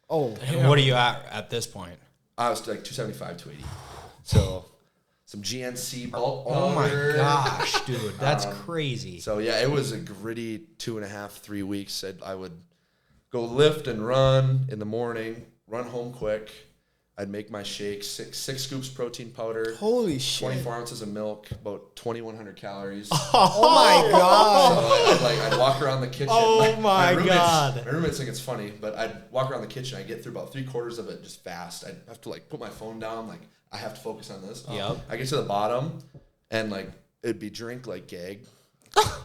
Oh. And what are you at this point? I was like 275, 280. So some GNC bulk Oh my powder. gosh, dude. That's crazy. So yeah, it was a gritty 2.5, 3 weeks. Said I would go lift and run in the morning, run home quick. I'd make my shakes, six scoops protein powder. Holy shit. 24 ounces of milk, about 2,100 calories. Oh my God. So I'd walk around the kitchen. Oh my God. My roommates think it's funny, but I'd walk around the kitchen. I'd get through about 3/4 of it just fast. I'd have to like put my phone down. Like, I have to focus on this. Yep. I get to the bottom, and like it'd be drink like gag.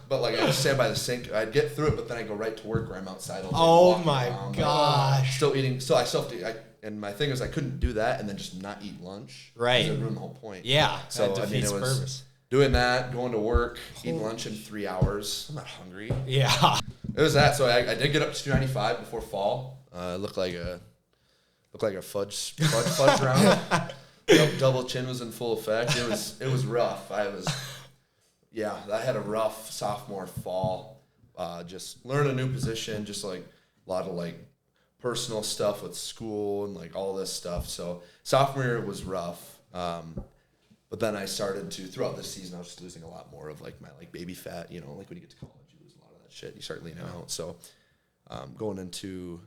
But like I'd stand by the sink. I'd get through it, but then I'd go right to work where I'm outside all day. Oh my around, gosh. like, still eating. So I still have to. And my thing is, I couldn't do that and then just not eat lunch. Right. It would ruin the whole point. Yeah. So that defeats it was purpose. doing that, going to work, eating lunch in 3 hours. I'm not hungry. Yeah. It was that. So I did get up to 295 before fall. Looked like a fudge round. Double chin was in full effect. It was rough. I had a rough sophomore fall. Just learn a new position, just like a lot of like personal stuff with school and like all this stuff. So sophomore year was rough. But then I started to, throughout this season, I was just losing a lot more of like my like baby fat, like when you get to college, you lose a lot of that shit. You start leaning out. So going into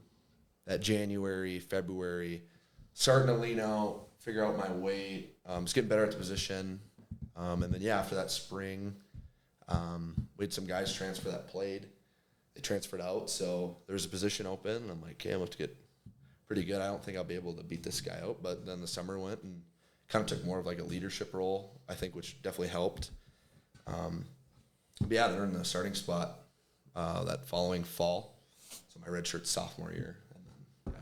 that January, February, starting to lean out, figure out my weight, just getting better at the position. And then, after that spring, we had some guys transfer that played. They transferred out, so there's a position open, and I'm like, okay, I'm going to get pretty good. I don't think I'll be able to beat this guy out, but then the summer went and kind of took more of like a leadership role, I think, which definitely helped. They earned the starting spot that following fall, so my redshirt sophomore year. And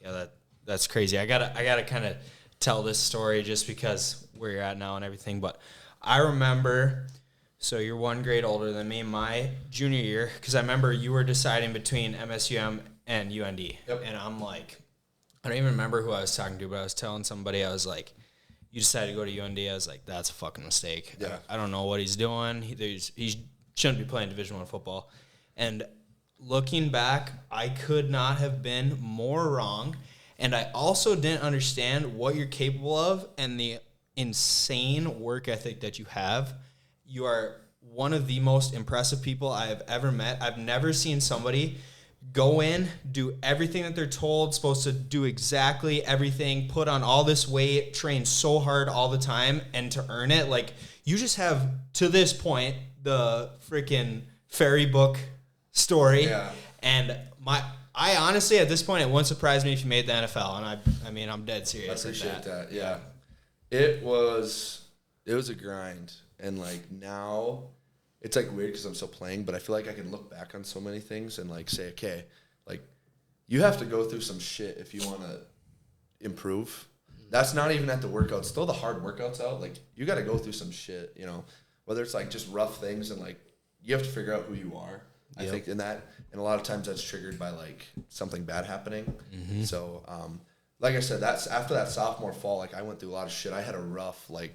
then, That's crazy. I gotta kind of tell this story just because where you're at now and everything, but I remember. So you're 1 grade older than me. My junior year, because I remember you were deciding between MSUM and UND. Yep. And I'm like, I don't even remember who I was talking to, but I was telling somebody, I was like, you decided to go to UND. I was like, that's a fucking mistake. Yeah. I don't know what he's doing. He shouldn't be playing Division I football. And looking back, I could not have been more wrong. And I also didn't understand what you're capable of and the insane work ethic that you have. You are one of the most impressive people I have ever met. I've never seen somebody go in, do everything that they're told, supposed to do exactly everything, put on all this weight, train so hard all the time, and to earn it. Like, you just have, to this point, the freaking fairy book story. Yeah. And I honestly, at this point, it wouldn't surprise me if you made the NFL. And I mean, I'm dead I serious. appreciate that. Yeah. It was a grind. And like now it's like weird because I'm still playing, but I feel like I can look back on so many things and like say, okay, like you have to go through some shit if you want to improve. That's not even at the workouts. Throw the hard workouts out. Like you got to go through some shit, whether it's like just rough things and like you have to figure out who you are. I think and a lot of times that's triggered by like something bad happening. Mm-hmm. So, like I said, that's after that sophomore fall, like I went through a lot of shit. I had a rough, like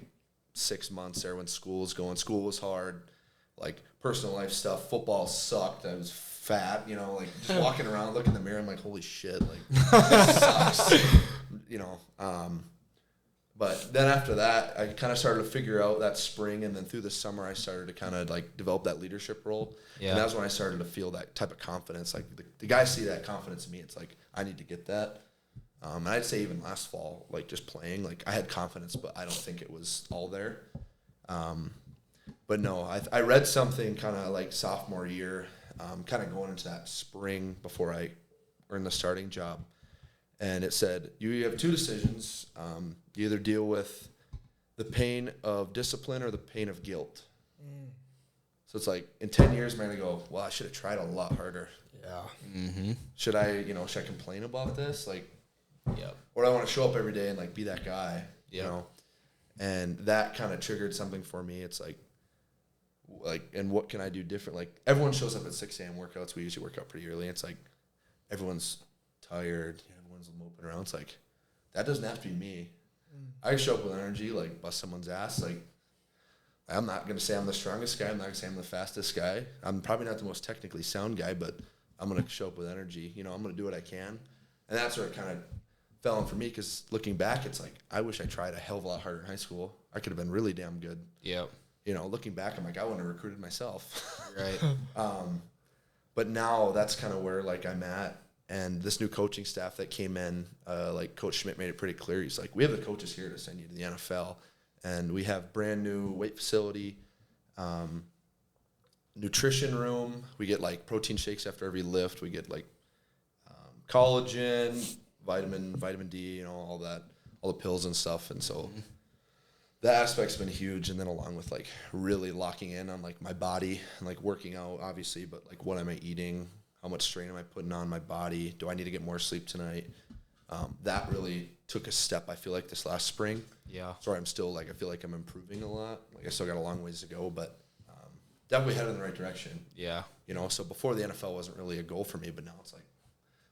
6 months there when school was going. School was hard, like personal life stuff. Football sucked. I was fat, like just walking around, looking in the mirror. I'm like, holy shit, like this sucks, But then after that, I kind of started to figure out that spring, and then through the summer, I started to kind of like develop that leadership role. Yeah. And that was when I started to feel that type of confidence. Like the guys see that confidence in me. It's like I need to get that. And I'd say even last fall, like just playing, like I had confidence, but I don't think it was all there. But no, I read something kind of like sophomore year, kind of going into that spring before I or in the starting job. And it said, you have two decisions. You either deal with the pain of discipline or the pain of guilt. So it's like, in 10 years, I'm going to go, well, I should have tried a lot harder. Yeah. Mm-hmm. Should I complain about this? Like, Yep. or do I want to show up every day and like be that guy, you Yep. know? And that kind of triggered something for me. It's like, and what can I do different? Like, everyone shows up at 6 a.m. workouts. We usually work out pretty early. It's like, everyone's tired. Everyone's moping around. It's like, that doesn't have to be me. I can show up with energy, like bust someone's ass. Like, I'm not going to say I'm the strongest guy. I'm not going to say I'm the fastest guy. I'm probably not the most technically sound guy, but I'm going to show up with energy. You know, I'm going to do what I can. And that's where it kind of fell in for me, because looking back, it's like, I wish I tried a hell of a lot harder in high school. I could have been really damn good. Yep. You know, looking back, I'm like, I wouldn't have recruited myself. Right. But now that's kind of where, like, I'm at. And this new coaching staff that came in, like Coach Schmidt made it pretty clear. He's like, we have the coaches here to send you to the NFL. And we have brand new weight facility, nutrition room. We get, like, protein shakes after every lift. We get, like, collagen, vitamin D, you know, all that, all the pills and stuff. And so that aspect's been huge. And then along with, like, really locking in on, like, my body and, like, working out, obviously, but, like, what am I eating? How much strain am I putting on my body? Do I need to get more sleep tonight? That really took a step, I feel like, this last spring. Yeah. Sorry, I'm still, like, I feel like I'm improving a lot. Like, I still got a long ways to go, but definitely headed in the right direction. Yeah. You know, so before the NFL wasn't really a goal for me, but now it's like,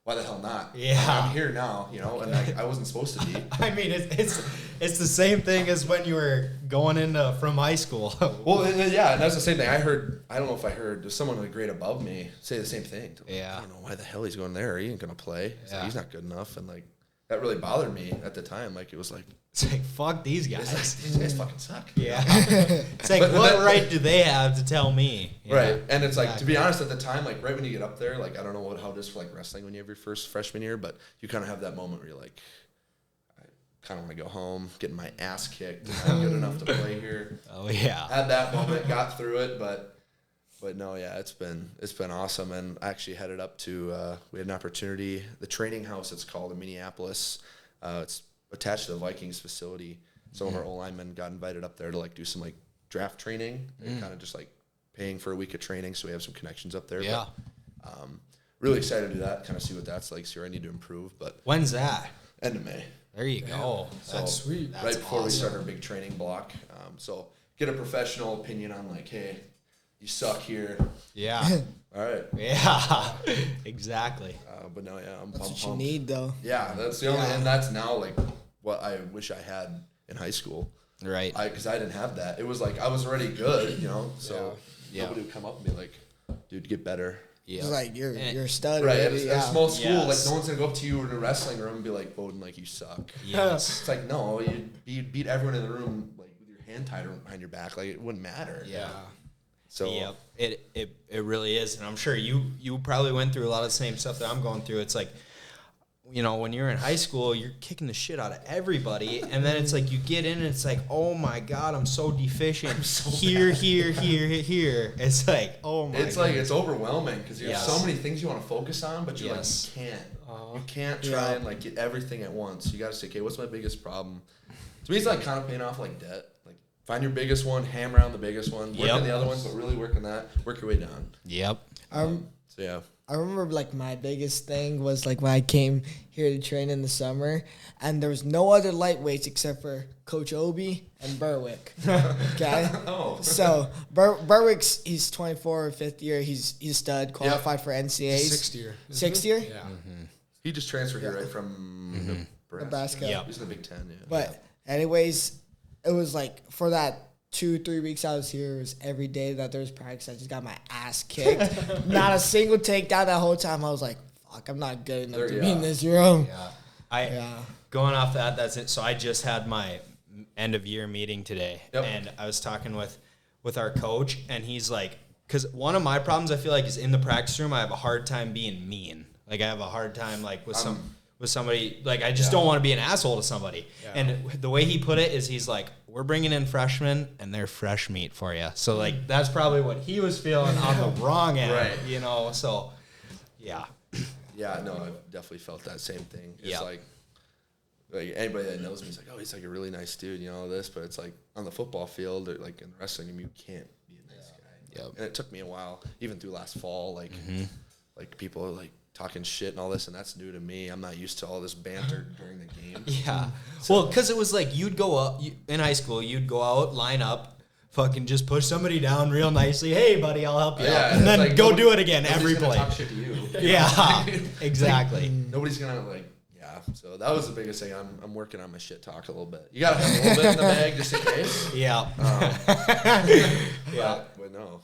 why the hell not? Yeah. I'm here now, you know, and I wasn't supposed to be. I mean, it's the same thing as when you were going into from high school. Well, yeah, and that's the same thing. I don't know if I heard someone in a grade above me say the same thing. Yeah. I don't know why the hell he's going there. He ain't going to play. It's like, Yeah. he's not good enough. And, like, that really bothered me at the time. Like, it was like, It's like, fuck these guys. these guys fucking suck. Yeah. It's like, what right do they have to tell me? Yeah. Right. And it's like, to Exactly. be honest, at the time, like, right when you get up there, like, I don't know how it is for, like, wrestling when you have your first freshman year, but you kind of have that moment where you're like, I kind of want to go home, getting my ass kicked. I'm not good enough to play here. Oh, yeah. Had that moment, got through it, but no, yeah, it's been awesome. And I actually headed up to, we had an opportunity, the training house, it's called, in Minneapolis. It's attached to the Vikings facility. Some of our O-linemen got invited up there to, like, do some, like, draft training. They're kind of just, like, paying for a week of training, so we have some connections up there. Yeah. But, really excited to do that, kind of see what that's like, see where I need to improve. But When's that? end of May. There you go. So That's sweet. right before we start our big training block. So get a professional opinion on, like, hey, you suck here. Yeah. All right. Yeah. Exactly. But no, yeah, I'm That's pumped. what you need, though. Yeah, that's the only, Yeah. and that's now, like, what I wish I had in high school. Right. Because I didn't have that. It was like I was already good, you know. So Yeah. nobody would come up and be like, "Dude, get better." Yeah. It's like you're And- a stud. Right. already, At a small school, Yes. like, no one's gonna go up to you in a wrestling room and be like, "Bowden, like, you suck." Yes. It's like, no, you beat everyone in the room, like, with your hand tied behind your back. Like, it wouldn't matter. Yeah. So Yep. It really is. And I'm sure you probably went through a lot of the same stuff that I'm going through. It's like, you know, when you're in high school, you're kicking the shit out of everybody. And then it's like you get in and it's like, oh my God, I'm so deficient. Here. It's like, oh my it's God. like, it's overwhelming because you have Yes. so many things you want to focus on, but you're Yes. like, you can't. You can't try and, like, get everything at once. You got to say, okay, what's my biggest problem? To me, it's like kind of paying off, like, debt. Like, find your biggest one, hammer on the biggest one, work on the other ones, but really work on that. Work your way down. Yep. So yeah. I remember, like, my biggest thing was, like, when I came here to train in the summer, and there was no other lightweights except for Coach Obi and Berwick. Okay? Oh. So, Berwick's, he's 24, fifth year. He's a stud, qualified for NCAAs. Sixth year. Sixth year? Yeah. He just transferred here, right, from Nebraska. Yep. He's in the Big Ten, yeah. But anyways, it was like for that 2-3 weeks I was here, it was every day that there was practice, I just got my ass kicked. Not a single takedown that whole time. I was like, fuck, I'm not good enough to be in this room. Yeah. Going off that's it. So I just had my end of year meeting today, Yep. and I was talking with our coach, and he's like, because one of my problems I feel like is in the practice room, I have a hard time being mean. Like, I have a hard time, like, with somebody, like, I just don't want to be an asshole to somebody. Yeah. And the way he put it is, he's like, we're bringing in freshmen and they're fresh meat for you. So, like, that's probably what he was feeling on the wrong end, Right. you know? So, yeah. Yeah, no, I've definitely felt that same thing. It's Yeah. like anybody that knows me is like, oh, he's like a really nice dude, you know, all this. But it's like on the football field or like in the wrestling game, you can't be a nice guy. Yep. And it took me a while, even through last fall, like people are like talking shit and all this, and that's new to me. I'm not used to all this banter during the game. Yeah. Well, because it was like you'd go up in high school, you'd go out, line up, fucking just push somebody down real nicely. Hey, buddy, I'll help you Yeah, out. And then like, go do it again every Nobody's gonna play. talk shit to you. Yeah, exactly. Nobody's gonna so that was the biggest thing. I'm working on my shit talk a little bit. You gotta have a little bit in the bag just in case. Yeah. But no.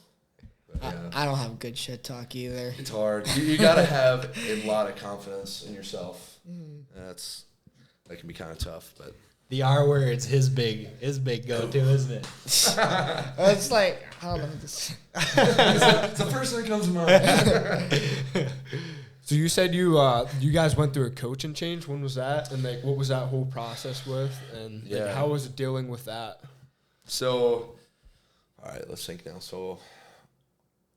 But, yeah. I don't have good shit talk either. It's hard. You gotta have a lot of confidence in yourself. That can be kind of tough, but The R word's his big go-to, isn't it? It's like, I don't know. it's the first thing that comes to mind. So you said you guys went through a coaching change. When was that? And like, what was that whole process with? And like, Yeah. how was it dealing with that? So, all right, let's think now. So,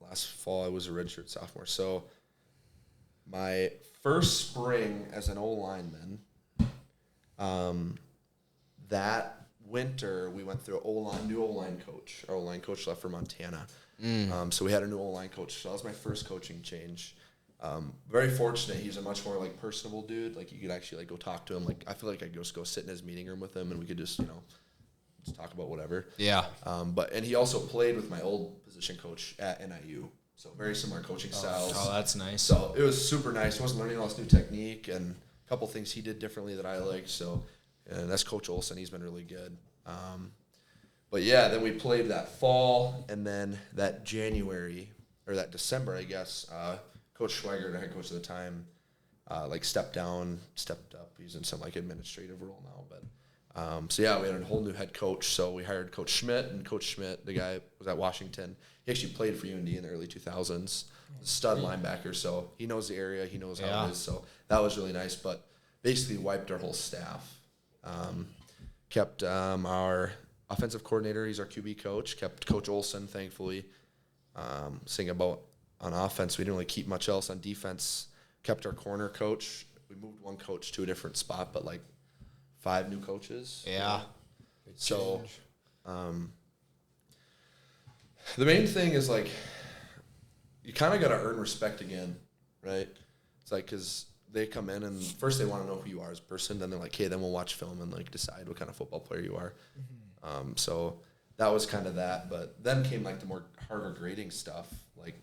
last fall I was a redshirt sophomore. So, my first spring as an O-lineman, that winter we went through a new O-line coach. Our O-line coach left for Montana. So we had a new O-line coach. So that was my first coaching change. Very fortunate. He's a much more like personable dude. Like you could actually like go talk to him. Like I feel like I could just go sit in his meeting room with him and we could just just talk about whatever. Yeah. And he also played with my old position coach at NIU. So very similar coaching styles. Oh, that's nice. So it was super nice. I was learning all this new technique and a couple things he did differently that I liked. So and that's Coach Olson. He's been really good. But yeah, then we played that fall, and then that January or that December, I guess. Coach Schweiger, the head coach at the time, stepped up. He's in some like administrative role now, but so yeah, we had a whole new head coach. So we hired Coach Schmidt, and Coach Schmidt, the guy was at Washington. He actually played for UND in the early 2000s. Stud linebacker, so he knows the area, he knows how it is. So that was really nice. But basically wiped our whole staff. Kept our offensive coordinator. He's our QB coach. Kept Coach Olson, thankfully. Saying about on offense, we didn't really keep much else on defense. Kept our corner coach. We moved one coach to a different spot, but like 5 new coaches. Yeah. So, the main thing is like, you kind of got to earn respect again, right? It's like, because they come in and first they want to know who you are as a person. Then they're like, hey, then we'll watch film and like decide what kind of football player you are. So that was kind of that. But then came like the more harder grading stuff. Like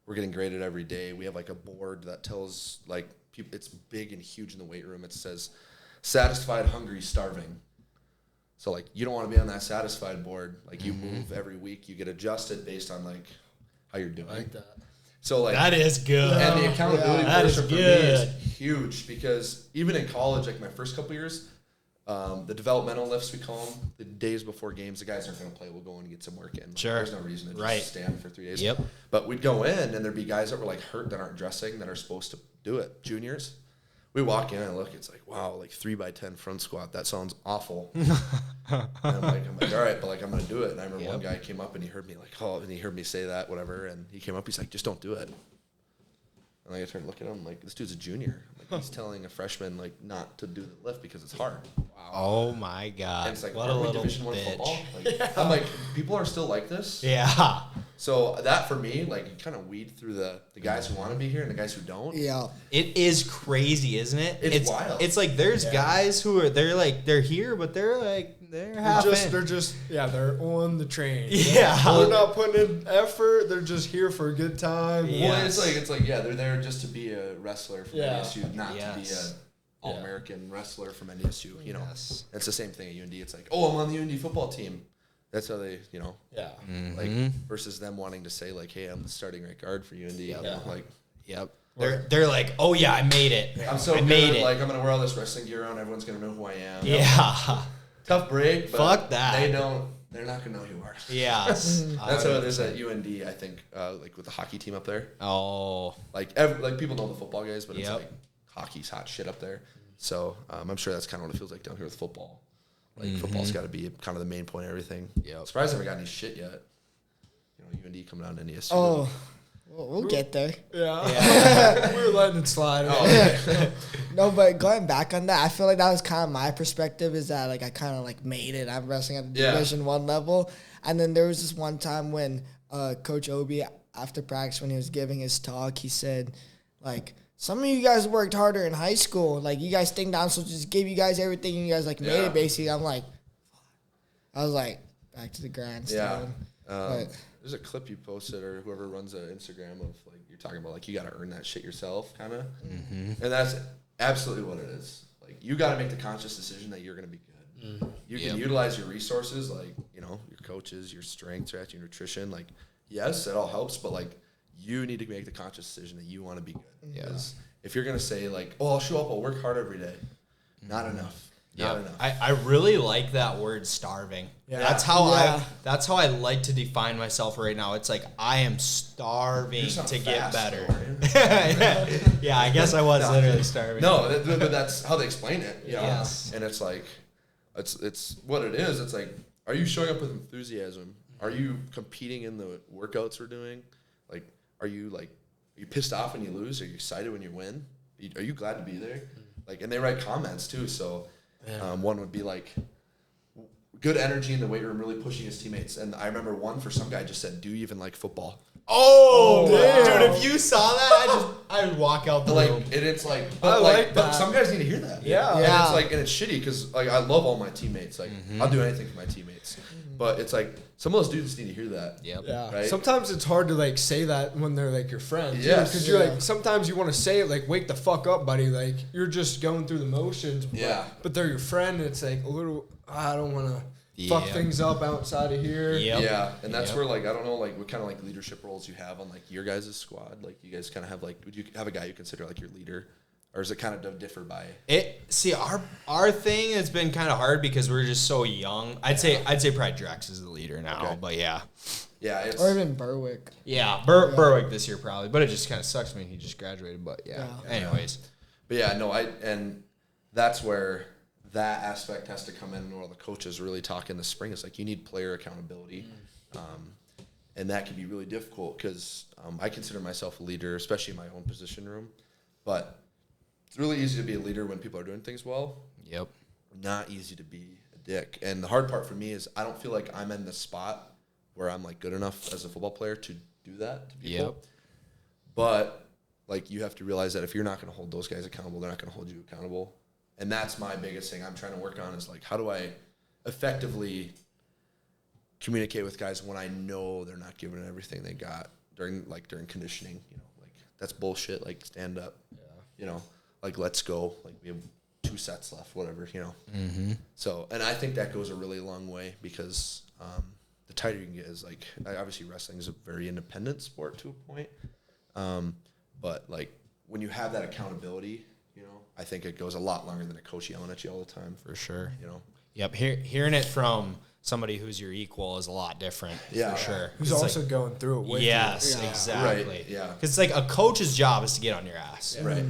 we're getting graded every day. We have like a board that tells like people, it's big and huge in the weight room. It says satisfied, hungry, starving. So like you don't want to be on that satisfied board. Like you move every week, you get adjusted based on like how you're doing. I like that. So like That is good. and the accountability That is portion for me good. is huge because even in college, like my first couple years, the developmental lifts we call them, the days before games, the guys aren't going to play. We'll go in and get some work in. Sure. There's no reason to just stand for 3 days. Yep. But we'd go in and there'd be guys that were like hurt that aren't dressing that are supposed to do it. Juniors. We walk in and look, it's like, wow, like 3x10 front squat. That sounds awful. And I'm like, all right, but like I'm gonna do it. And I remember one guy came up and he heard me like, oh, and he heard me say that, whatever. And he came up, he's like, just don't do it. And like I turned to look at him, like this dude's a junior. Like he's telling a freshman like not to do the lift because it's hard. Wow. Oh my God. And it's like, what a are we little Division I bitch. football? Like, I'm like, people are still like this. Yeah. So that for me, like you kind of weed through the guys who want to be here and the guys who don't. Yeah. It is crazy, isn't it? It's wild. It's like there's guys who are they're here, but they're half in. They're on the train. Yeah. They're not putting in effort. They're just here for a good time. Yeah. Well, it's like they're there just to be a wrestler from NDSU, not to be Yes. a All-American wrestler from NDSU. You know, Yes. it's the same thing at UND. It's like, oh, I'm on the UND football team. That's how they, Yeah. like versus them wanting to say like, hey, I'm the starting right guard for UND. You know, like, Yep. They're like, oh yeah, I made it. I'm so I good. Made it. Like I'm gonna wear all this wrestling gear on. Everyone's gonna know who I am. Yeah. Tough break. But Fuck that. They're not gonna know who you are. Yes. That's how it is at UND. I think, like with the hockey team up there. Oh. Like people know the football guys, but it's like hockey's hot shit up there. So I'm sure that's kind of what it feels like down here with football. Like football's got to be kind of the main point of everything. Yep. Surprised I haven't got any shit yet. UND coming down to NDSU. Oh, We'll get there. Yeah. We were letting it slide. No, but going back on that, I feel like that was kind of my perspective is that like I kind of like made it. I'm wrestling at the Division 1 level. And then there was this one time when Coach Obi, after practice, when he was giving his talk, he said, like, some of you guys worked harder in high school. Like, you guys think down, so just gave you guys everything, and you guys, like, made it, basically. I'm like, I was like, back to the grind. Yeah. There's a clip you posted, or whoever runs an Instagram of, like, you're talking about, like, you got to earn that shit yourself, kind of. Mm-hmm. And that's absolutely what it is. Like, you got to make the conscious decision that you're going to be good. Mm. You can utilize your resources, like, you know, your coaches, your strength, your nutrition. Like, yes, it all helps, but, like, you need to make the conscious decision that you want to be good. Because if you're going to say, like, oh, I'll show up, I'll work hard every day, not enough. Not enough. I really like that word starving. Yeah. That's how I like to define myself right now. It's like I am starving to get better. Yeah, I guess I was literally starving. No, but that's how they explain it. You know? Yes. And it's like, it's what it is. It's like, are you showing up with enthusiasm? Are you competing in the workouts we're doing? Like, are you pissed off when you lose? Are you excited when you win? Are you glad to be there? Like, and they write comments too. So one would be like, good energy in the weight room, really pushing his teammates. And I remember one for some guy just said, do you even like football? Oh, dude, if you saw that, I would walk out the room. And it's like, but some guys need to hear that. Yeah. And it's like, and it's shitty because like I love all my teammates. Like I'll do anything for my teammates. But it's like some of those dudes need to hear that. Yep. Yeah. Right? Sometimes it's hard to like say that when they're like your friends. Yeah. Because you're like, sometimes you want to say it like, wake the fuck up, buddy. Like you're just going through the motions. But they're your friend. And it's like a little, I don't want to fuck things up outside of here. Yep. Yeah. And that's where like, I don't know, like what kind of like leadership roles you have on like your guys' squad. Like you guys kind of have like, would you have a guy you consider like your leader? Or is it kind of differ by it? See, our thing has been kind of hard because we're just so young. I'd say probably Drex is the leader now, but yeah. It's, or even Berwick. Yeah, Berwick this year probably, but it just kind of sucks. I mean, he just graduated, but anyways. But yeah, no, and that's where that aspect has to come in, and all the coaches really talk in the spring. It's like you need player accountability, and that can be really difficult because I consider myself a leader, especially in my own position room, but it's really easy to be a leader when people are doing things well. Yep. Not easy to be a dick. And the hard part for me is I don't feel like I'm in the spot where I'm like good enough as a football player to do that to people. Yep. But like you have to realize that if you're not going to hold those guys accountable, they're not going to hold you accountable. And that's my biggest thing I'm trying to work on is like how do I effectively communicate with guys when I know they're not giving everything they got during conditioning, you know, like that's bullshit, like stand up. Yeah. You know. Like, let's go. Like, we have 2 sets left, whatever, you know. Mm-hmm. So, and I think that goes a really long way because the tighter you can get is, like, obviously wrestling is a very independent sport to a point. But, like, when you have that accountability, you know, I think it goes a lot longer than a coach yelling at you all the time. For sure. You know. Yep. Hearing it from somebody who's your equal is a lot different. Yeah. For sure. Who's also like, going through it with you. Exactly. Right. Yeah. Because it's like a coach's job is to get on your ass. Yeah. Right.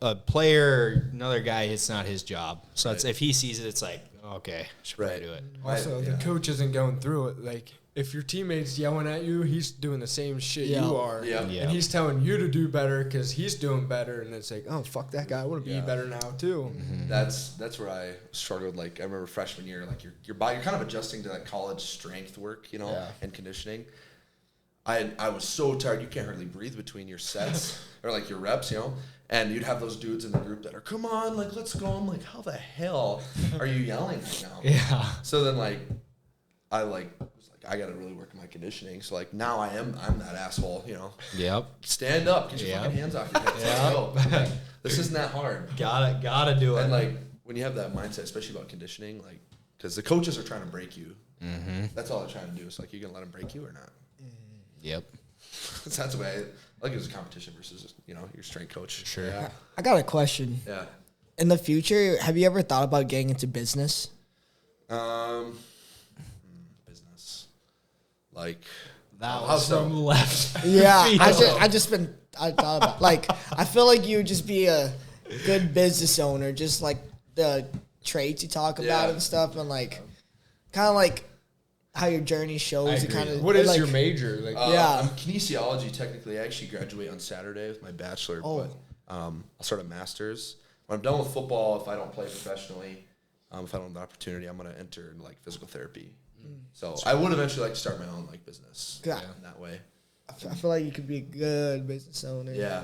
A player, another guy, it's not his job. So it's, if he sees it, it's like, okay, should probably do it. Also, the coach isn't going through it. Like, if your teammate's yelling at you, he's doing the same shit you are. Yeah. And he's telling you to do better because he's doing better. And it's like, oh, fuck that guy. I want to be better now, too. Mm-hmm. That's where I struggled. Like, I remember freshman year, like, your body, you're kind of adjusting to that college strength work, you know, and conditioning. I was so tired. You can't hardly breathe between your sets or, like, your reps, you know. And you'd have those dudes in the group that are, come on, like, let's go. I'm like, how the hell are you yelling right now? Yeah. So then, like, I, like, was like, I got to really work on my conditioning. So, like, now I'm that asshole, you know. Yep. Stand up. Get your fucking hands off your head. Let's go. Like, this isn't that hard. Gotta do it. And, like, when you have that mindset, especially about conditioning, like, because the coaches are trying to break you. Mm-hmm. That's all they're trying to do. It's like, you going to let them break you or not? Yep. That's the way I like it as a competition versus, you know, your strength coach. Sure. Yeah. I got a question. Yeah. In the future, have you ever thought about getting into business? Business. Like that was from left. Yeah. I thought about like I feel like you would just be a good business owner, just like the traits you talk about and stuff, and like kind of like how your journey shows. It kind of. What is your major? Like, Yeah. I'm kinesiology technically. I actually graduate on Saturday with my bachelor, but I'll start a master's. When I'm done with football, if I don't play professionally, if I don't have the opportunity, I'm going to enter into like physical therapy. So I would eventually like to start my own like business in that way. I feel like you could be a good business owner. Yeah,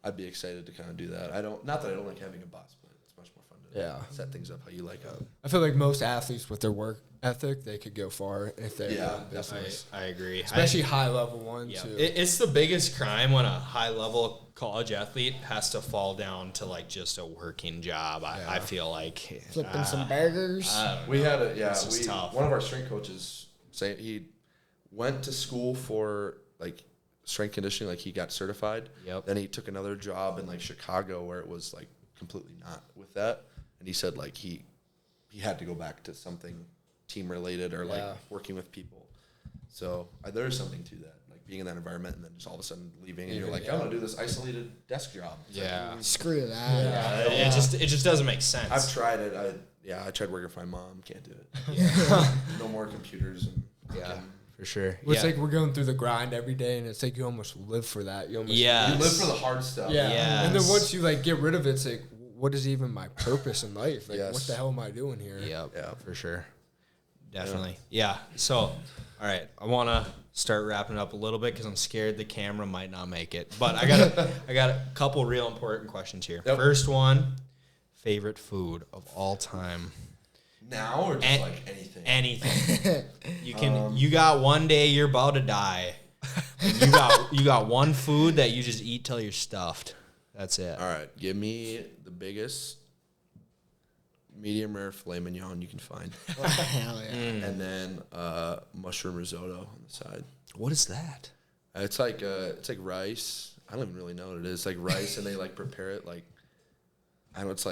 I'd be excited to kind of do that. Not that I don't like having a boss, but it's much more fun to set things up how you like it. I feel like most athletes with their work ethic, they could go far if they business. I agree. Especially high level ones. Yeah. Too. It's the biggest crime when a high level college athlete has to fall down to like just a working job. I feel like Flipping some burgers. We had tough. one of our strength coaches say he went to school for like strength conditioning, like he got certified. Yep. Then he took another job in like Chicago where it was like completely not with that. And he said like he had to go back to something team related or like working with people. So there is something to that, like being in that environment and then just all of a sudden leaving and you're like, I'm gonna do this isolated desk job. It's like, Screw that. It just doesn't make sense. I've tried it. I tried working for my mom. Can't do it. No more computers. And for sure. Well, it's like we're going through the grind every day, and it's like you almost live for that. You almost you live for the hard stuff. Yeah. And then once you like get rid of it, it's like, what is even my purpose in life? Like, what the hell am I doing here? Yeah, for sure. Definitely. Yeah. So, all right, I want to start wrapping it up a little bit because I'm scared the camera might not make it. But I got a couple real important questions here. Yep. First one, favorite food of all time. Now or just like anything? Anything. You got one day you're about to die. And you got one food that you just eat till you're stuffed. That's it. All right, give me the biggest medium rare filet mignon you can find. Hell yeah. And then mushroom risotto on the side. What is that? It's like rice. I don't even really know what it is. It's like rice and they like prepare it like I don't know, it's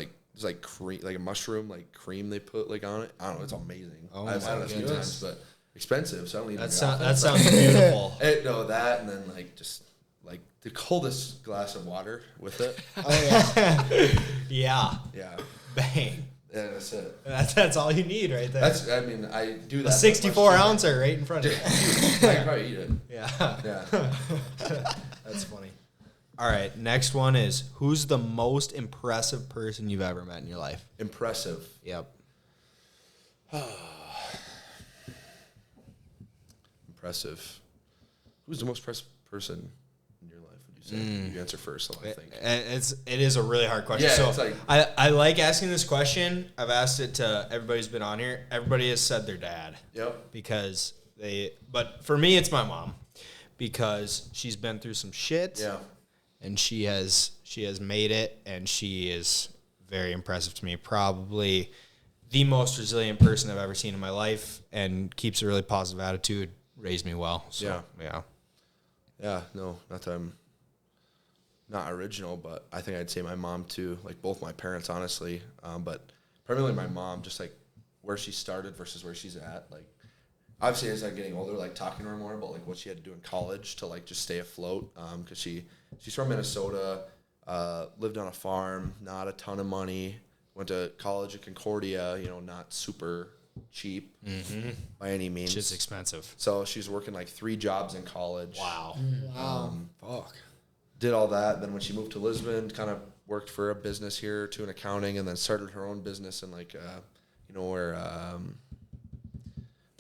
like cream, like a mushroom, like cream they put like on it. I don't know. It's amazing. I've had it a few times, but expensive. So I don't even. That sounds beautiful. That and then like just like the coldest glass of water with it. Oh yeah. Yeah. Bang. Yeah, that's it. That's all you need right there. I do that. A 64 ouncer right in front of you. I can probably eat it. Yeah. That's funny. All right, next one is, who's the most impressive person you've ever met in your life? Impressive. Yep. Impressive. Who's the most impressive person in your life, would you say? You answer first, so I think. It is a really hard question. Yeah, so it's like, I like asking this question. I've asked it to everybody who's been on here. Everybody has said their dad. Yep. But for me, it's my mom because she's been through some shit. Yeah. And she has made it, and she is very impressive to me. Probably the most resilient person I've ever seen in my life, and keeps a really positive attitude. Raised me well. So, Yeah. No, not that I'm not original, but I think I'd say my mom too. Like both my parents, honestly, but primarily my mom. Just like where she started versus where she's at. Like obviously, as I'm getting older, like talking to her more about like what she had to do in college to like just stay afloat. Because she's from Minnesota, lived on a farm, not a ton of money. Went to college at Concordia, not super cheap by any means. It's expensive. So she's working like 3 jobs in college. Wow. Fuck. Did all that. Then when she moved to Lisbon, kind of worked for a business here too in accounting, and then started her own business in like, where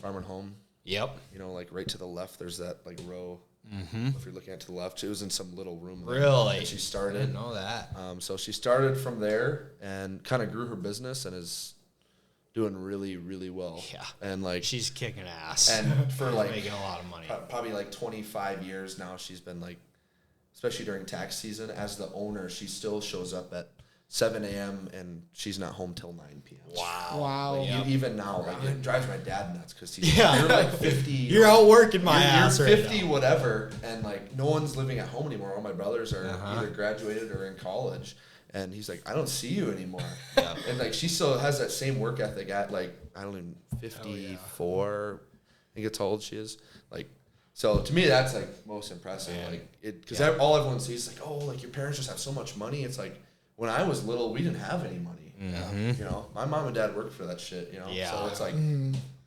Farm and Home. Yep. Like right to the left, there's that like row. If you're looking at to the left, it was in some little room. Really? That she started. I didn't know that. So she started from there and kind of grew her business and is doing really, really well. Yeah. And like she's kicking ass. And for like making a lot of money. Probably like 25 years now, she's been like, especially during tax season, as the owner, she still shows up at 7 a.m. and she's not home till 9 p.m. Wow. Like, even now, like it drives my dad nuts because he's like, you're like 50. You're out working my ass You're right 50, now. whatever, and like no one's living at home anymore. All my brothers are either graduated or in college, and he's like, I don't see you anymore. And like she still has that same work ethic at like 54. I think it's how old she is. Like. So to me, that's like most impressive. Like all everyone sees is like, oh, like your parents just have so much money. It's like when I was little, we didn't have any money. You know, my mom and dad worked for that shit, you know? Yeah. So it's like,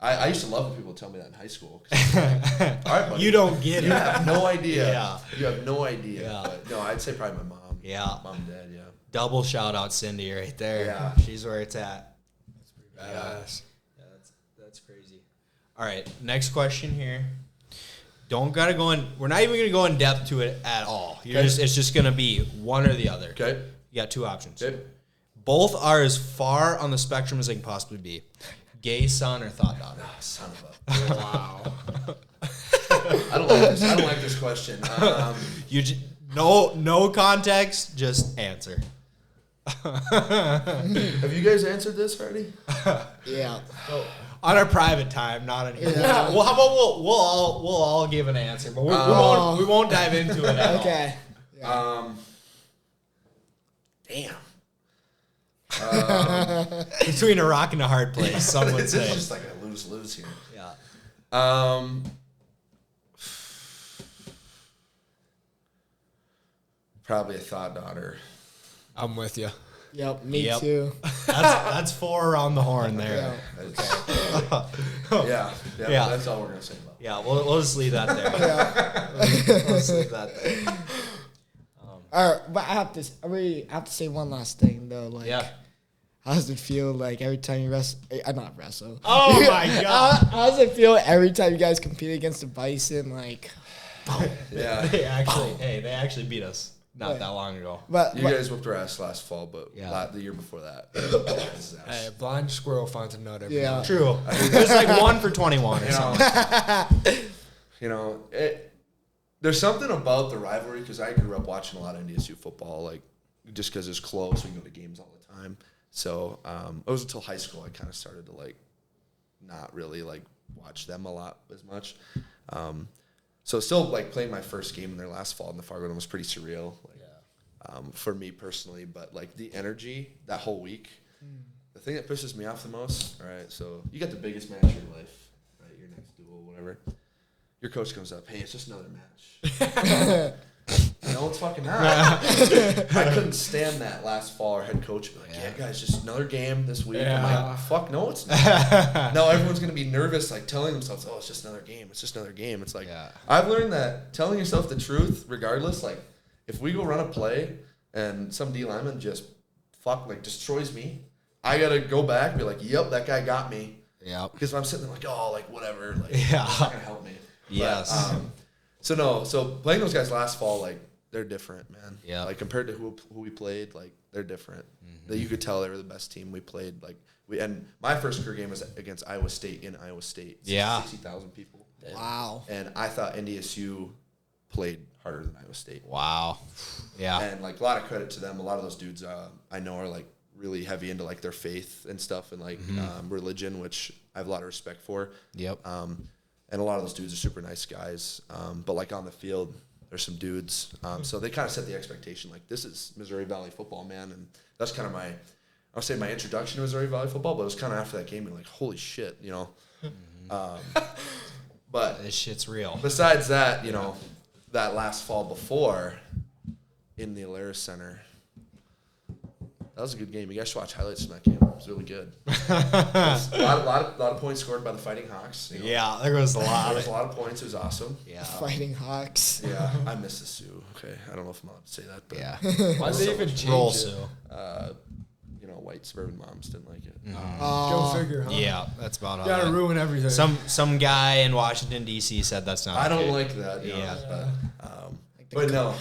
I used to love when people would tell me that in high school. 'Cause it's like, all right, buddy, You don't get you it. have no idea. Yeah. You have no idea. Yeah. But no, I'd say probably my mom. Yeah. Mom and dad, yeah. Double shout out Cindy right there. Yeah. She's where it's at. Badass. Yeah, that's crazy. All right, next question here. Don't gotta go in. We're not even gonna go in depth to it at all. Okay. It's just gonna be one or the other. Okay. You got two options. Okay. Both are as far on the spectrum as they can possibly be. Gay son or thought daughter. Oh, son of a. Wow. I don't like this. I don't like this question. No context, just answer. Have you guys answered this already? Yeah. On our private time, not on here. Yeah. Well, how about we'll all give an answer, but we won't dive into it at all. Okay. Damn. Between a rock and a hard place, some would This say. is just like a lose-lose here. Yeah. Probably a thought daughter. I'm with you. Yep. Me Yep. too. That's four around the horn there. Yeah. Yeah. Yeah. That's all we're gonna say about it. Yeah, we'll just leave that there. We'll just leave that there. All right, but I really have to say one last thing though. Like, Yeah. how does it feel like every time you wrestle? Not wrestle. Oh my God. How does it feel every time you guys compete against the Bison? Like, Yeah. They actually beat us not that long ago. but You guys whooped our ass last fall, but Yeah. the year before that. Hey, a blind squirrel finds a nut every Yeah. night. True. It was like 1 for 21 or something. You know, there's something about the rivalry because I grew up watching a lot of NDSU football, like just because it's close, we go to games all the time. So it was until high school I kind of started to like not really like watch them a lot as much. So still like playing my first game in their last fall in the Fargo Dome was pretty surreal, like, for me personally. But like the energy that whole week, the thing that pisses me off the most. All right, so you got the biggest match of your life, right? Your next duel, whatever. Your coach comes up, hey, it's just another match. No, it's fucking not. I couldn't stand that last fall. Our head coach would be like, yeah, guys, just another game this week. I'm like, fuck, no, it's not. No, everyone's going to be nervous, like telling themselves, oh, it's just another game. It's just another game. It's like, I've learned that telling yourself the truth, regardless, like if we go run a play and some D lineman just destroys me, I got to go back and be like, yep, that guy got me. Yeah. Because if I'm sitting there like, oh, like whatever, like, Yeah. it's not going to help me. Yes. But, so playing those guys last fall, like they're different, man. Yeah. Like compared to who we played, like they're different. That you could tell they were the best team we played. Like and my first career game was against Iowa State in Iowa State. Yeah. 60,000 people. wow. And I thought NDSU played harder than Iowa State. Wow. Yeah. And like a lot of credit to them. A lot of those dudes I know are like really heavy into like their faith and stuff and like religion, which I have a lot of respect for. Yep. And a lot of those dudes are super nice guys. But like on the field, there's some dudes. So they kind of set the expectation like this is Missouri Valley football, man. And that's kind of I'll say my introduction to Missouri Valley football, but it was kind of after that game, like, holy shit, you know. But This shit's real. besides that, you know, that last fall before in the Alaris Center, that was a good game. You guys should watch highlights from that game. It was really good. a lot of points scored by the Fighting Hawks. You know. Yeah, there was a lot. There was a lot of points. It was awesome. Yeah. Fighting Hawks. Yeah, I miss the Sioux. Okay, I don't know if I'm allowed to say that, but Yeah. Why did they even change Roll it? Sue. you know, white suburban moms didn't like it. Go figure, huh? Yeah, that's about all. Gotta ruin everything. Some guy in Washington D.C. said that's not. I don't okay. like that. You know, Yeah. but no.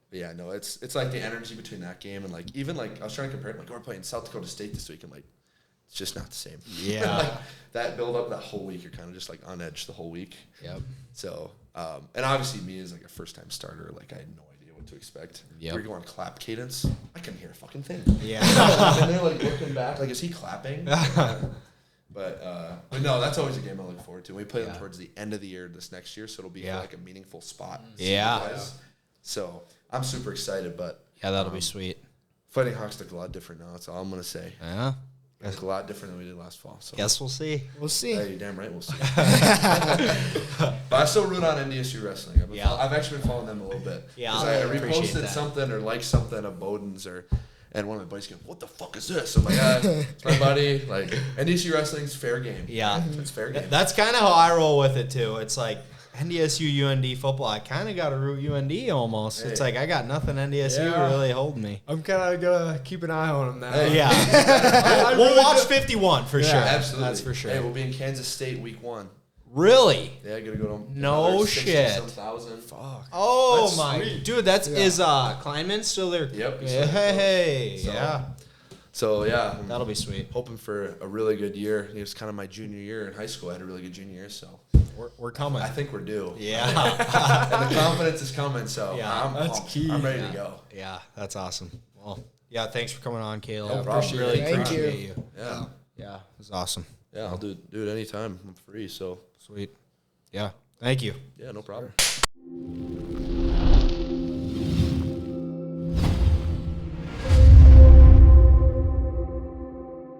But yeah, no, it's like the energy between that game and like even like I was trying to compare it like we're playing South Dakota State this week and like it's just not the same. Yeah. Like, that build up that whole week, you're kind of just like on edge the whole week. Yep. So and obviously me as like a first time starter, like I had no idea what to expect. Yep. We're going clap cadence. I couldn't hear a fucking thing. Yeah. And they're like looking back, like is he clapping? But no, that's always a game I look forward to. We play them towards the end of the year this next year, so it'll be for like a meaningful spot. Yeah. So I'm super excited, but Yeah, that'll be sweet. Fighting Hawks look a lot different now. That's all I'm gonna say. Yeah. They look a lot different than we did last fall. So Guess we'll see. We'll see. hey, you're damn right, we'll see. But I still root on NDSU wrestling. I've actually been following them a little bit. Yeah, 'Cause I I appreciate reposted that. something or liked something of Bowden's And one of my buddies goes, "What the fuck is this?" I'm like, "It's my buddy." Like, NDSU wrestling's fair game. Yeah. It's fair game. That's kind of how I roll with it too. It's like NDSU, UND football. I kind of got to root UND almost. Hey. It's like I got nothing NDSU really holding me. I'm kind of gonna keep an eye on him now. Yeah. We'll watch 51 for sure. Absolutely. That's for sure. Hey, we'll be in Kansas State week 1. Really? Yeah, gotta go to No another shit. 60,000. Fuck. Oh That's my sweet. dude, is Kleinman still there? Yep. Hey, So- yeah. So yeah, I'm That'll be sweet. hoping for a really good year. It was kind of my junior year in high school. I had a really good junior year, so We're coming. I think we're due. Yeah. And the confidence is coming, so Yeah, I'm that's pumped. key. I'm ready to go. Yeah, that's awesome. Well, yeah, thanks for coming on, Caleb. No problem. Really Thank you. appreciate you. Yeah, Yeah, it was awesome. yeah, I'll do it anytime. I'm free, so Sweet. Yeah, thank you. yeah, no problem.